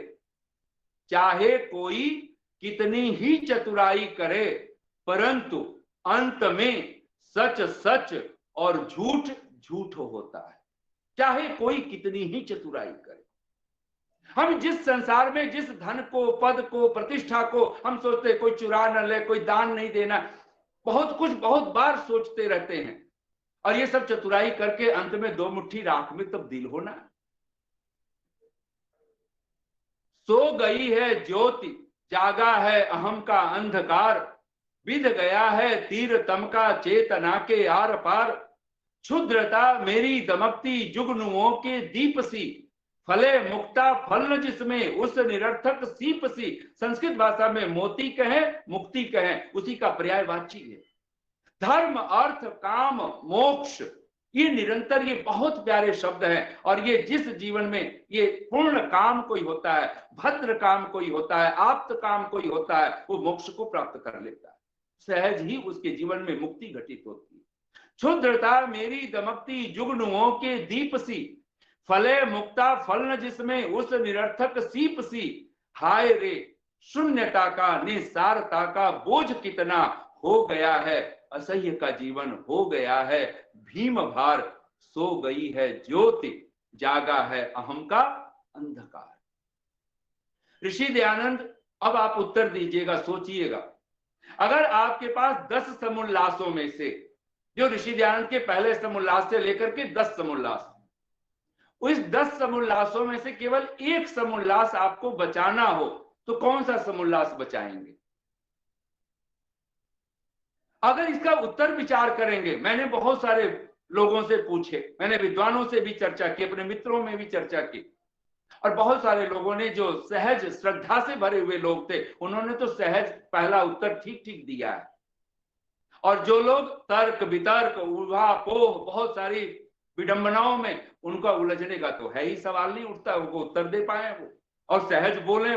A: चाहे कोई कितनी ही चतुराई करे, परंतु अंत में सच सच और झूठ झूठ होता है। चाहे कोई कितनी ही चतुराई करे। हम जिस संसार में जिस धन को, पद को, प्रतिष्ठा को हम सोचते कोई चुरा न ले, कोई दान नहीं देना, बहुत कुछ बहुत बार सोचते रहते हैं, और ये सब चतुराई करके अंत में दो मुट्ठी राख में तब्दील होना। सो गई है ज्योति, जागा है अहम का अंधकार, विध गया है तीर तम का चेतना के आर पार, क्षुद्रता मेरी दमकती जुगनुओं के दीप सी, फले मुक्ता फल न जिसमें उस निरर्थक सीप सी। संस्कृत भाषा में मोती कहें, मुक्ति कहें, उसी का पर्यायवाची है। धर्म, अर्थ, काम, मोक्ष, ये निरंतर, ये बहुत प्यारे शब्द हैं, और ये जिस जीवन में ये पूर्ण काम कोई होता है, भद्र काम कोई होता है, आप्त काम कोई होता है, वो मोक्ष को प्राप्त कर लेता है, सहज ही उसके जीवन में मुक्ति घटित होती है। क्षुद्रता मेरी दमकती जुगनुओं के दीप सी, फले मुक्ता फल न जिसमें उस निरर्थक सीप सी, हाय रे शून्यता का, निस्सारता का बोझ कितना हो गया है, असह्य का जीवन हो गया है भीम भार, सो गई है ज्योति, जागा है अहम का अंधकार। ऋषि दयानंद, अब आप उत्तर दीजिएगा, सोचिएगा, अगर आपके पास 10 समुल्लासों में से, जो ऋषि दयानंद के पहले समुल्लास से लेकर के 10 समुल्लास, उस 10 समुल्लासों में से केवल एक समुल्लास आपको बचाना हो, तो कौन सा समुल्लास बचाएंगे? अगर इसका उत्तर विचार करेंगे, मैंने बहुत सारे लोगों से पूछे, मैंने विद्वानों से भी चर्चा की, अपने मित्रों में भी चर्चा की, और बहुत सारे लोगों ने, जो सहज श्रद्धा से भरे हुए लोग थे, उन्होंने तो सहज पहला उत्तर ठीक ठीक दिया है, और जो लोग तर्क वितर्क ऊहापोह बहुत सारी विडंबनाओं में, उनका उलझने का तो है ही सवाल नहीं उठता, वो उत्तर दे पाए वो और सहज बोले।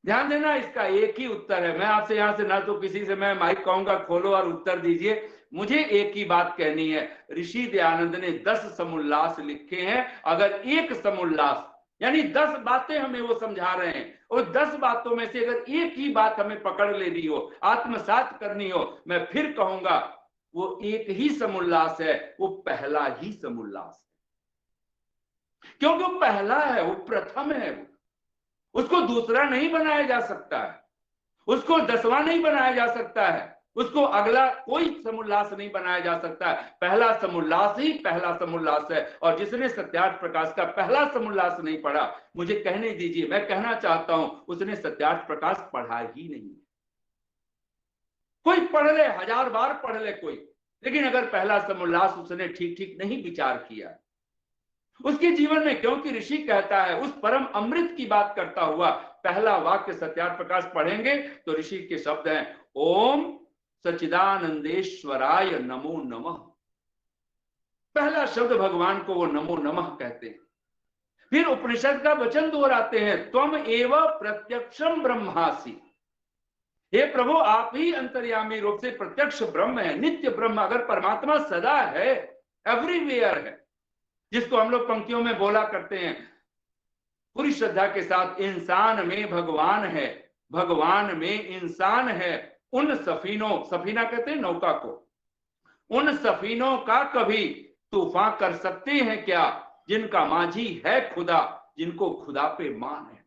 A: ध्यान देना, इसका एक ही उत्तर है। मैं आपसे यहां से ना तो किसी से मैं माइक कहूंगा खोलो और उत्तर दीजिए, मुझे एक ही बात कहनी है। ऋषि दयानंद ने 10 समुल्लास लिखे हैं, अगर एक समुल्लास यानी 10 बातें हमें वो समझा रहे हैं, और 10 बातों में से अगर एक ही बात हमें पकड़ लेनी हो, आत्मसात करनी हो, मैं फिर कहूंगा वो एक ही समुल्लास है, वो पहला ही समुल्लास है, क्योंकि वो पहला है, वो प्रथम है, उसको दूसरा नहीं बनाया जा सकता है, उसको 10वां नहीं बनाया जा सकता है, उसको अगला कोई समुल्लास नहीं बनाया जा सकता है। पहला समुल्लास ही पहला समुल्लास है, और जिसने सत्यार्थ प्रकाश का पहला समुल्लास नहीं पढ़ा, मुझे कहने दीजिए, मैं कहना चाहता हूं, उसने सत्यार्थ प्रकाश पढ़ा ही नहीं। कोई पढ़ ले, 1000 बार पढ़ ले कोई, लेकिन अगर पहला समुल्लास उसने ठीक ठीक नहीं विचार किया उसके जीवन में, क्योंकि ऋषि कहता है, उस परम अमृत की बात करता हुआ पहला वाक्य सत्यार्थ प्रकाश पढ़ेंगे तो ऋषि के शब्द हैं, ओम सच्चिदानंदेश्वराय नमो नमः। पहला शब्द भगवान को वो नमो नमः कहते हैं। फिर उपनिषद का वचन दोहराते हैं, त्वम एव प्रत्यक्षम ब्रह्मासि, हे प्रभु आप ही अंतर्यामी रूप से प्रत्यक्ष ब्रह्म है, नित्य ब्रह्म। अगर परमात्मा सदा है, एवरीवेयर है, जिसको हम लोग पंक्तियों में बोला करते हैं पूरी श्रद्धा के साथ, इंसान में भगवान है, भगवान में इंसान है, उन सफीनों, सफीना कहते हैं नौका को, उन सफीनों का कभी तूफान कर सकते हैं क्या, जिनका माझी है खुदा, जिनको खुदा पे मान है।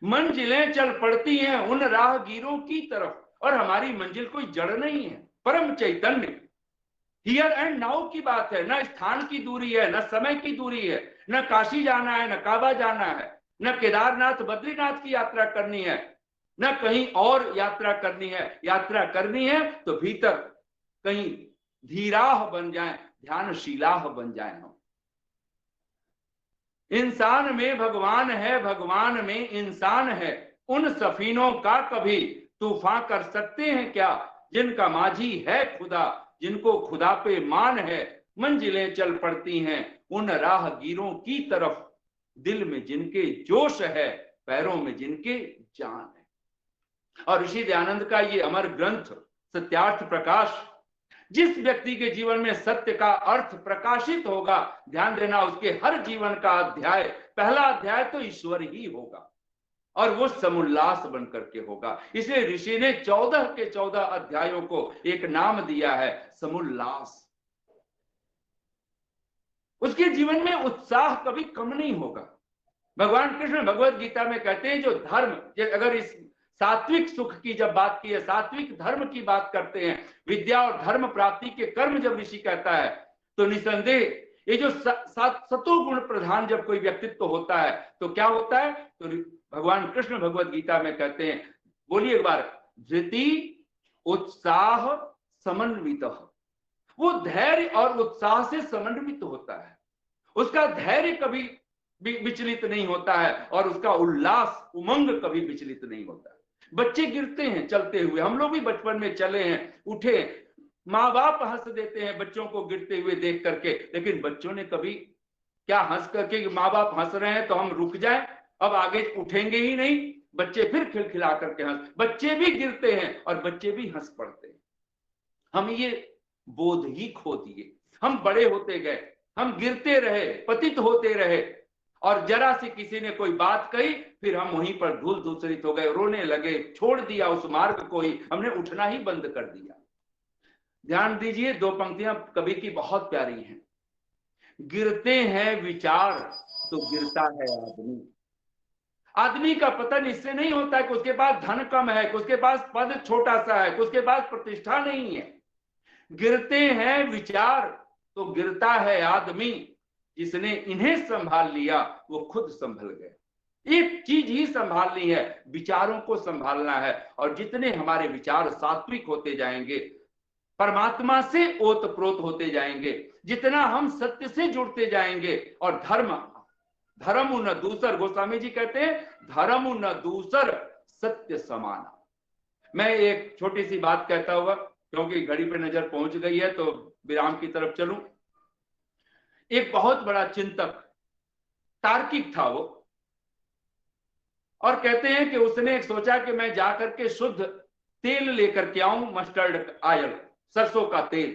A: मंजिलें चल पड़ती हैं उन राहगीरों की तरफ, और हमारी मंजिल कोई जड़ नहीं है, परम चैतन्य, हियर एंड नाउ की बात है, न स्थान की दूरी है, न समय की दूरी है, न काशी जाना है, न काबा जाना है, न केदारनाथ बद्रीनाथ की यात्रा करनी है, न कहीं और यात्रा करनी है। यात्रा करनी है तो भीतर कहीं धीराह बन जाए, ध्यानशीलाह बन जाए हम। इंसान में भगवान है, भगवान में इंसान है, उन सफीनों का कभी तूफान कर सकते हैं क्या, जिनका माझी है खुदा, जिनको खुदा पे मान है। मंजिलें चल पड़ती हैं उन राहगीरों की तरफ, दिल में जिनके जोश है, पैरों में जिनके जान है। और ऋषि दयानंद का ये अमर ग्रंथ सत्यार्थ प्रकाश जिस व्यक्ति के जीवन में सत्य का अर्थ प्रकाशित होगा, ध्यान देना, उसके हर जीवन का अध्याय, पहला अध्याय तो ईश्वर ही होगा और वो समुल्लास बनकर के होगा। इसलिए ऋषि ने 14 के 14 अध्यायों को एक नाम दिया है, समुल्लास। उसके जीवन में उत्साह कभी कम नहीं होगा। भगवान कृष्ण भगवत गीता में कहते हैं, जो धर्म, अगर इस सात्विक सुख की जब बात की है, सात्विक धर्म की बात करते हैं, विद्या और धर्म प्राप्ति के कर्म जब ऋषि कहता है, तो निसंदेह ये जो सतोगुण प्रधान जब कोई व्यक्तित्व होता है तो क्या होता है, तो भगवान कृष्ण भगवत गीता में कहते हैं, बोलिए एक बार, धृति उत्साह समन्वित, वो धैर्य और उत्साह से समन्वित होता है। उसका धैर्य कभी विचलित नहीं होता है और उसका उल्लास उमंग कभी विचलित नहीं होता है। बच्चे गिरते हैं चलते हुए, हम लोग भी बचपन में चले हैं, उठे, माँ बाप हंस देते हैं बच्चों को गिरते हुए देख करके, लेकिन बच्चों ने कभी क्या हंस करके, माँ बाप हंस रहे हैं तो हम रुक जाएं, अब आगे उठेंगे ही नहीं, बच्चे फिर खिलखिला करके हंस, बच्चे भी गिरते हैं और बच्चे भी हंस पड़ते हैं। हम ये बोध ही खो दिए, हम बड़े होते गए, हम गिरते रहे, पतित होते रहे, और जरा सी किसी ने कोई बात कही, फिर हम वहीं पर धूल धूसरित हो गए, रोने लगे, छोड़ दिया उस मार्ग को ही, हमने उठना ही बंद कर दिया। ध्यान दीजिए, दो पंक्तियां कवि की बहुत प्यारी हैं। गिरते हैं विचार तो गिरता है आदमी। आदमी का पतन इससे नहीं होता है कि उसके पास धन कम है, कि उसके पास पद छोटा सा है, कि उसके पास प्रतिष्ठा नहीं है। गिरते हैं विचार तो गिरता है आदमी। जिसने इन्हें संभाल लिया वो खुद संभल गए। एक चीज ही संभालनी है, विचारों को संभालना है, और जितने हमारे विचार सात्विक होते जाएंगे, परमात्मा से ओतप्रोत होते जाएंगे, जितना हम सत्य से जुड़ते जाएंगे, और धर्म न दूसर, गोस्वामी जी कहते हैं, धर्म न दूसर सत्य समाना। मैं एक छोटी सी बात कहता हुआ, क्योंकि घड़ी पे नजर पहुंच गई है, तो विराम की तरफ चलूं। एक बहुत बड़ा चिंतक, तार्किक था वो, और कहते हैं कि उसने सोचा कि मैं जाकर के शुद्ध तेल लेकर के आऊं, मस्टर्ड ऑयल, सरसों का तेल।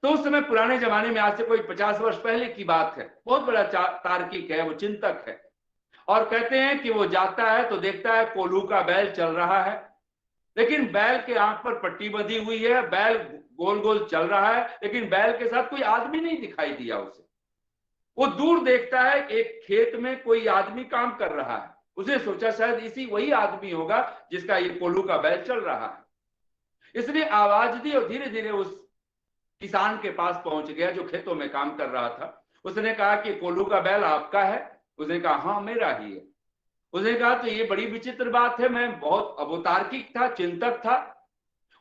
A: तो उस समय पुराने जमाने में, आज से कोई 50 वर्ष पहले की बात है, बहुत बड़ा तार्किक है वो, चिंतक है, और कहते हैं कि वो जाता है तो देखता है कोल्हू का बैल चल रहा है, लेकिन बैल के आंख पर पट्टी बंधी हुई है, बैल गोल गोल चल रहा है, लेकिन बैल के साथ कोई आदमी नहीं दिखाई दिया उसे। वो दूर देखता है एक खेत में कोई आदमी काम कर रहा है, उसने सोचा शायद इसी वही आदमी होगा जिसका ये कोल्हू का बैल चल रहा है। इसलिए आवाज दी और धीरे धीरे उस किसान के पास पहुंच गया जो खेतों में काम कर रहा था। उसने कहा कि कोल्हू का बैल आपका है? उसने कहा हाँ मेरा ही है। उसने कहा तो ये बड़ी विचित्र बात है, मैं बहुत अवतार्किक था, चिंतक था।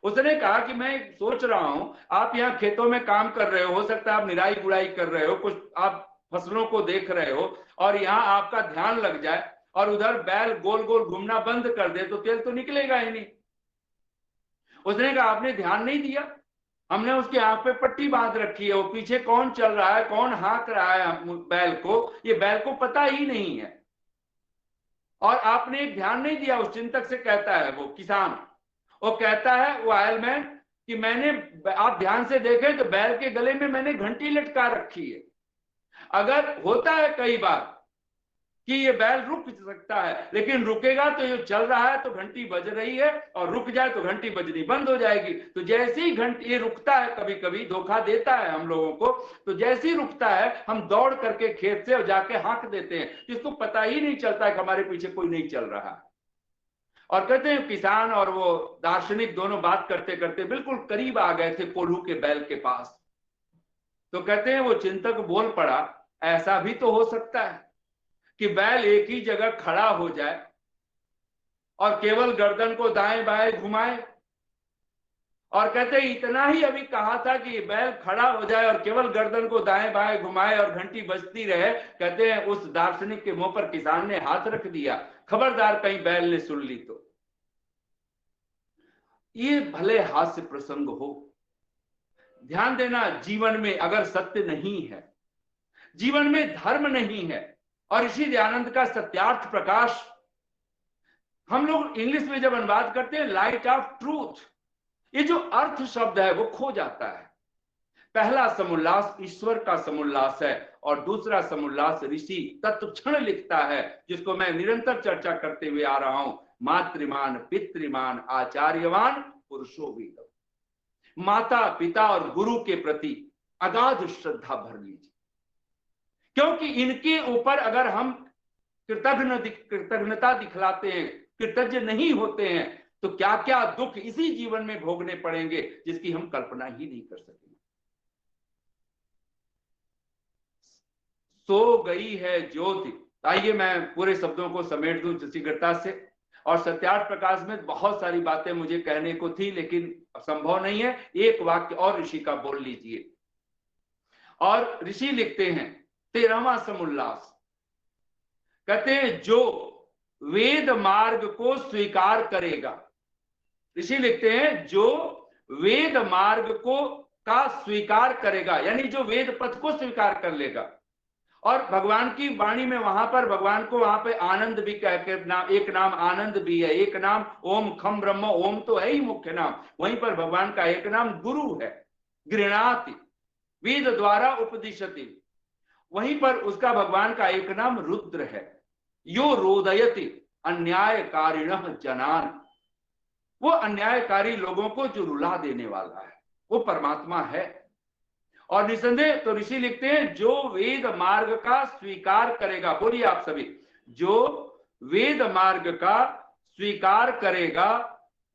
A: उसने कहा कि मैं सोच रहा हूं आप यहाँ खेतों में काम कर रहे हो सकता है आप निराई गुड़ाई कर रहे हो, कुछ आप फसलों को देख रहे हो, और यहाँ आपका ध्यान लग जाए और उधर बैल गोल गोल घूमना बंद कर दे तो तेल तो निकलेगा ही नहीं। उसने कहा आपने ध्यान नहीं दिया, हमने उसके आंख पे पट्टी बांध रखी है, वो पीछे कौन चल रहा है, कौन हाँक रहा है बैल को, ये बैल को पता ही नहीं है, और आपने ध्यान नहीं दिया। उस चिंतक से कहता है वो किसान, वो कहता है वो आयलमैन कि मैंने, आप ध्यान से देखें तो बैल के गले में मैंने घंटी लटका रखी है। अगर होता है कई बार कि ये बैल रुक सकता है, लेकिन रुकेगा तो ये चल रहा है तो घंटी बज रही है, और रुक जाए तो घंटी बजनी बंद हो जाएगी। तो जैसे ही घंटी, ये रुकता है, कभी कभी धोखा देता है हम लोगों को, तो जैसे ही रुकता है हम दौड़ करके खेत से और जाके हाँक देते हैं, जिसको पता ही नहीं चलता है कि हमारे पीछे कोई नहीं चल रहा है। और कहते हैं किसान और वो दार्शनिक दोनों बात करते करते बिल्कुल करीब आ गए थे कोल्हू के बैल के पास। तो कहते हैं वो चिंतक बोल पड़ा, ऐसा भी तो हो सकता है कि बैल एक ही जगह खड़ा हो जाए और केवल गर्दन को दाएं बाएं घुमाए। और कहते हैं इतना ही अभी कहा था कि बैल खड़ा हो जाए और केवल गर्दन को दाएं बाएं घुमाए और घंटी बजती रहे। कहते हैं उस दार्शनिक के मुंह पर किसान ने हाथ रख दिया, खबरदार कहीं बैल ने सुन ली तो। ये भले हास्य प्रसंग हो, ध्यान देना, जीवन में अगर सत्य नहीं है, जीवन में धर्म नहीं है, और ऋषि दयानंद का सत्यार्थ प्रकाश, हम लोग इंग्लिश में जब अनुवाद करते हैं लाइट ऑफ ट्रूथ, ये जो अर्थ शब्द है वो खो जाता है। पहला समुल्लास ईश्वर का समुल्लास है और दूसरा समुल्लास ऋषि तत्क्षण लिखता है, जिसको मैं निरंतर चर्चा करते हुए आ रहा हूं। मातृमान पितृमान आचार्यवान पुरुषो वेद। माता पिता और गुरु के प्रति अगाध श्रद्धा भर लीजिए, क्योंकि इनके ऊपर अगर हम कृतज्ञता दिखलाते हैं, कृतज्ञ नहीं होते हैं, तो क्या क्या दुख इसी जीवन में भोगने पड़ेंगे जिसकी हम कल्पना ही नहीं कर सकेंगे। सो गई है ज्योति। आइए मैं पूरे शब्दों को समेट दूं शीघ्रता से। और सत्यार्थ प्रकाश में बहुत सारी बातें मुझे कहने को थी, लेकिन संभव नहीं है। एक वाक्य और ऋषि का बोल लीजिए। और ऋषि लिखते हैं 13वां समुल्लास, कहते हैं जो वेद मार्ग को स्वीकार करेगा। ऋषि लिखते हैं जो वेद मार्ग को का स्वीकार करेगा, यानी जो वेद पथ को स्वीकार कर लेगा। और भगवान की वाणी में वहां पर भगवान को वहां पे आनंद भी कह के नाम, एक नाम आनंद भी है, एक नाम ओम खम ब्रह्म, ओम तो है ही मुख्य नाम। वहीं पर भगवान का एक नाम गुरु है, गृणाति वेद द्वारा उपदिशति। वहीं पर उसका भगवान का एक नाम रुद्र है, यो रोदयति अन्यायकारिणः जनान। वो अन्यायकारी लोगों को जो रुला देने वाला है वो परमात्मा है। और निसंदेह तो ऋषि लिखते हैं जो वेद मार्ग का स्वीकार करेगा। बोलिए आप सभी, जो वेद मार्ग का स्वीकार करेगा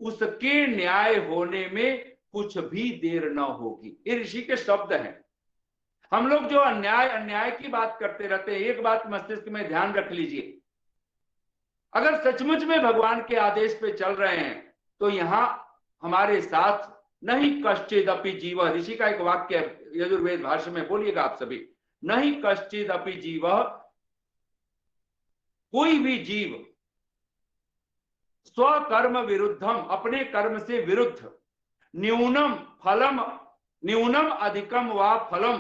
A: उसके न्याय होने में कुछ भी देर न होगी। ये ऋषि के शब्द हैं। हम लोग जो अन्याय की बात करते रहते हैं, एक बात मस्तिष्क में ध्यान रख लीजिए, अगर सचमुच में भगवान के आदेश पे चल रहे हैं तो यहां हमारे साथ नहीं कश्चिदपि जीव। ऋषि का एक वाक्य है यजुर्वेद भाष्य में, बोलिएगा आप सभी, नहीं कश्चिदपि जीव, कोई भी जीव स्वकर्म विरुद्धम, अपने कर्म से विरुद्ध, न्यूनम फलम न्यूनम अधिकम वा फलम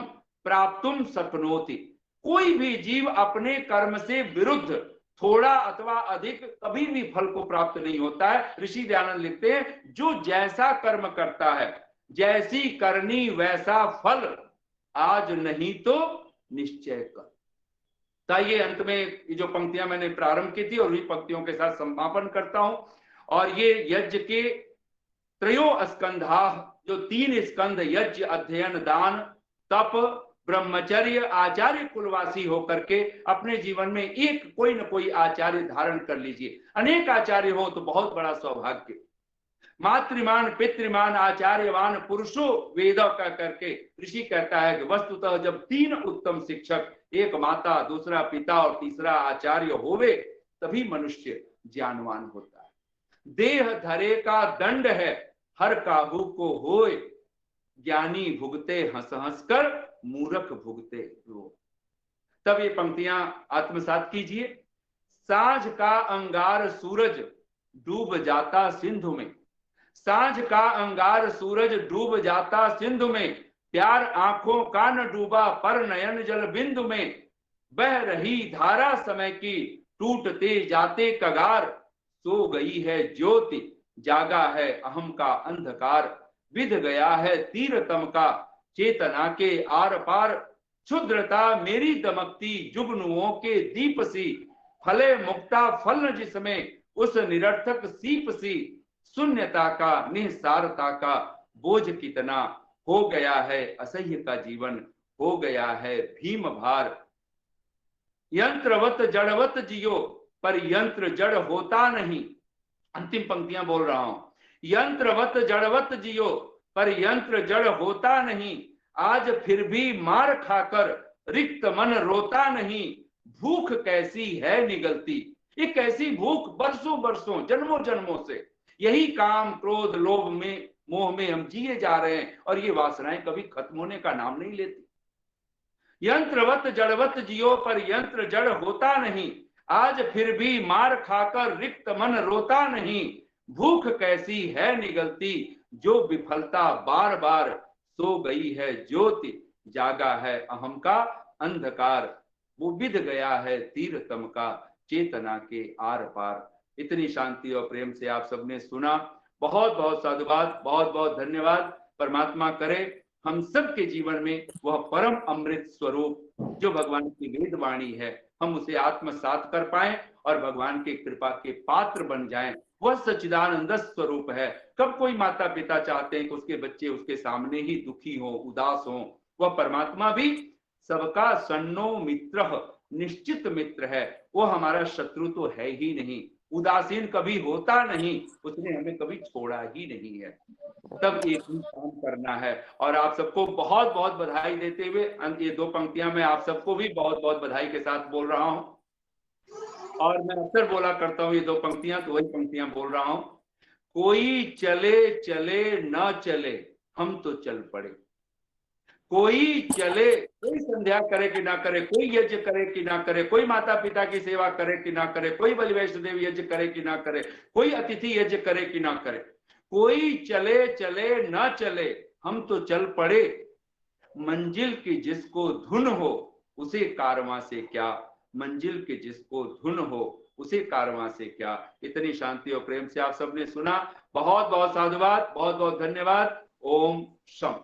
A: प्राप्तुम शक्नोति। कोई भी जीव अपने कर्म से विरुद्ध थोड़ा अथवा अधिक कभी भी फल को प्राप्त नहीं होता है। ऋषि दयानंद लिखते हैं जो जैसा कर्म करता है, जैसी करनी वैसा फल, आज नहीं तो निश्चय कर। ताइए अंत में ये जो पंक्तियां मैंने प्रारंभ की थी और उन्हीं पंक्तियों के साथ समापन करता हूं। और ये यज्ञ के त्रयो स्कंधा, जो 3 स्कंध, यज्ञ अध्ययन दान तप ब्रह्मचर्य, आचार्य कुलवासी होकर के अपने जीवन में एक कोई न कोई आचार्य धारण कर लीजिए। अनेक आचार्य हो तो बहुत बड़ा सौभाग्य। मातृमान पितृमान आचार्यवान पुरुषो वेद का करके ऋषि कहता है कि वस्तुतः जब 3 उत्तम शिक्षक, एक माता, दूसरा पिता और तीसरा आचार्य होवे, तभी मनुष्य ज्ञानवान होता है। देह धरे का दंड है, हर काहू को होए, ज्ञानी भुगते हंस हंस कर, मूर्ख भुगते रो। तब ये पंक्तियां आत्मसात कीजिए। साँझ का अंगार सूरज डूब जाता सिंधु में, साँझ का अंगार सूरज डूब जाता सिंधु में, प्यार आंखों का न डूबा पर नयन जल बिंदु में, बह रही धारा समय की टूटते जाते कगार, सो गई है ज्योति जागा है अहम का अंधकार, विध गया है तीरतम का चेतना के आर पार, क्षुद्रता मेरी दमकती जुगनुओं के दीप सी, फले मुक्ता फल जिसमें उस निरर्थक सीप सी, शून्यता का निस्सारता का बोझ कितना, हो गया है असह्य का जीवन, हो गया है भीम भार। यंत्रवत जड़वत जियो पर यंत्र जड़ होता नहीं। अंतिम पंक्तियां बोल रहा हूं। यंत्रवत जड़वत जियो पर यंत्र जड़ होता नहीं, आज फिर भी मार खाकर रिक्त मन रोता नहीं, भूख कैसी है निगलती। ये कैसी भूख, बरसों बरसों जन्मों जन्मों से यही काम क्रोध लोभ में मोह में हम जिए जा रहे हैं और ये वासनाएं कभी खत्म होने का नाम नहीं लेती। यंत्रवत जड़वत जियो पर यंत्र जड़ होता नहीं, आज फिर भी मार खाकर रिक्त मन रोता नहीं, भूख कैसी है निगलती जो विफलता बार बार, सो गई है ज्योति जागा है अहम का अंधकार, वो विध गया है तीरतम का चेतना के आर पार। इतनी शांति और प्रेम से आप सबने सुना। बहुत बहुत साधुवाद, बहुत बहुत धन्यवाद। परमात्मा करे हम सब के जीवन में वह परम अमृत स्वरूप जो भगवान की वेद वाणी है, हम उसे आत्मसात कर पाए और भगवान की कृपा के पात्र बन जाएं। वह सच्चिदानंद स्वरूप है। कब कोई माता पिता चाहते हैं कि उसके बच्चे उसके सामने ही दुखी हो, उदास हो? वह परमात्मा भी सबका सन्नो मित्र, निश्चित मित्र है। वो हमारा शत्रु तो है ही नहीं, उदासीन कभी होता नहीं, उसने हमें कभी छोड़ा ही नहीं है। तब एक ही काम करना है। और आप सबको बहुत बहुत बधाई देते हुए ये दो पंक्तियां मैं आप सबको भी बहुत बहुत बधाई के साथ बोल रहा हूं। और मैं अक्सर बोला करता हूं ये दो पंक्तियां, तो वही पंक्तियां बोल रहा हूं। कोई चले चले न चले, हम तो चल पड़े। कोई चले, कोई संध्या करे कि ना करे, कोई यज्ञ करे कि ना करे, कोई माता पिता की सेवा करे कि ना करे, कोई बलि वैष्णदेव यज्ञ करे कि ना करे, कोई अतिथि यज्ञ करे कि ना करे, कोई चले चले ना चले, हम तो चल पड़े। मंजिल की जिसको धुन हो उसे कारवां से क्या, मंजिल की जिसको धुन हो उसे कारवां से क्या। इतनी शांति और प्रेम से आप सबने सुना। बहुत बहुत साधुवाद, बहुत बहुत धन्यवाद। ओम शम।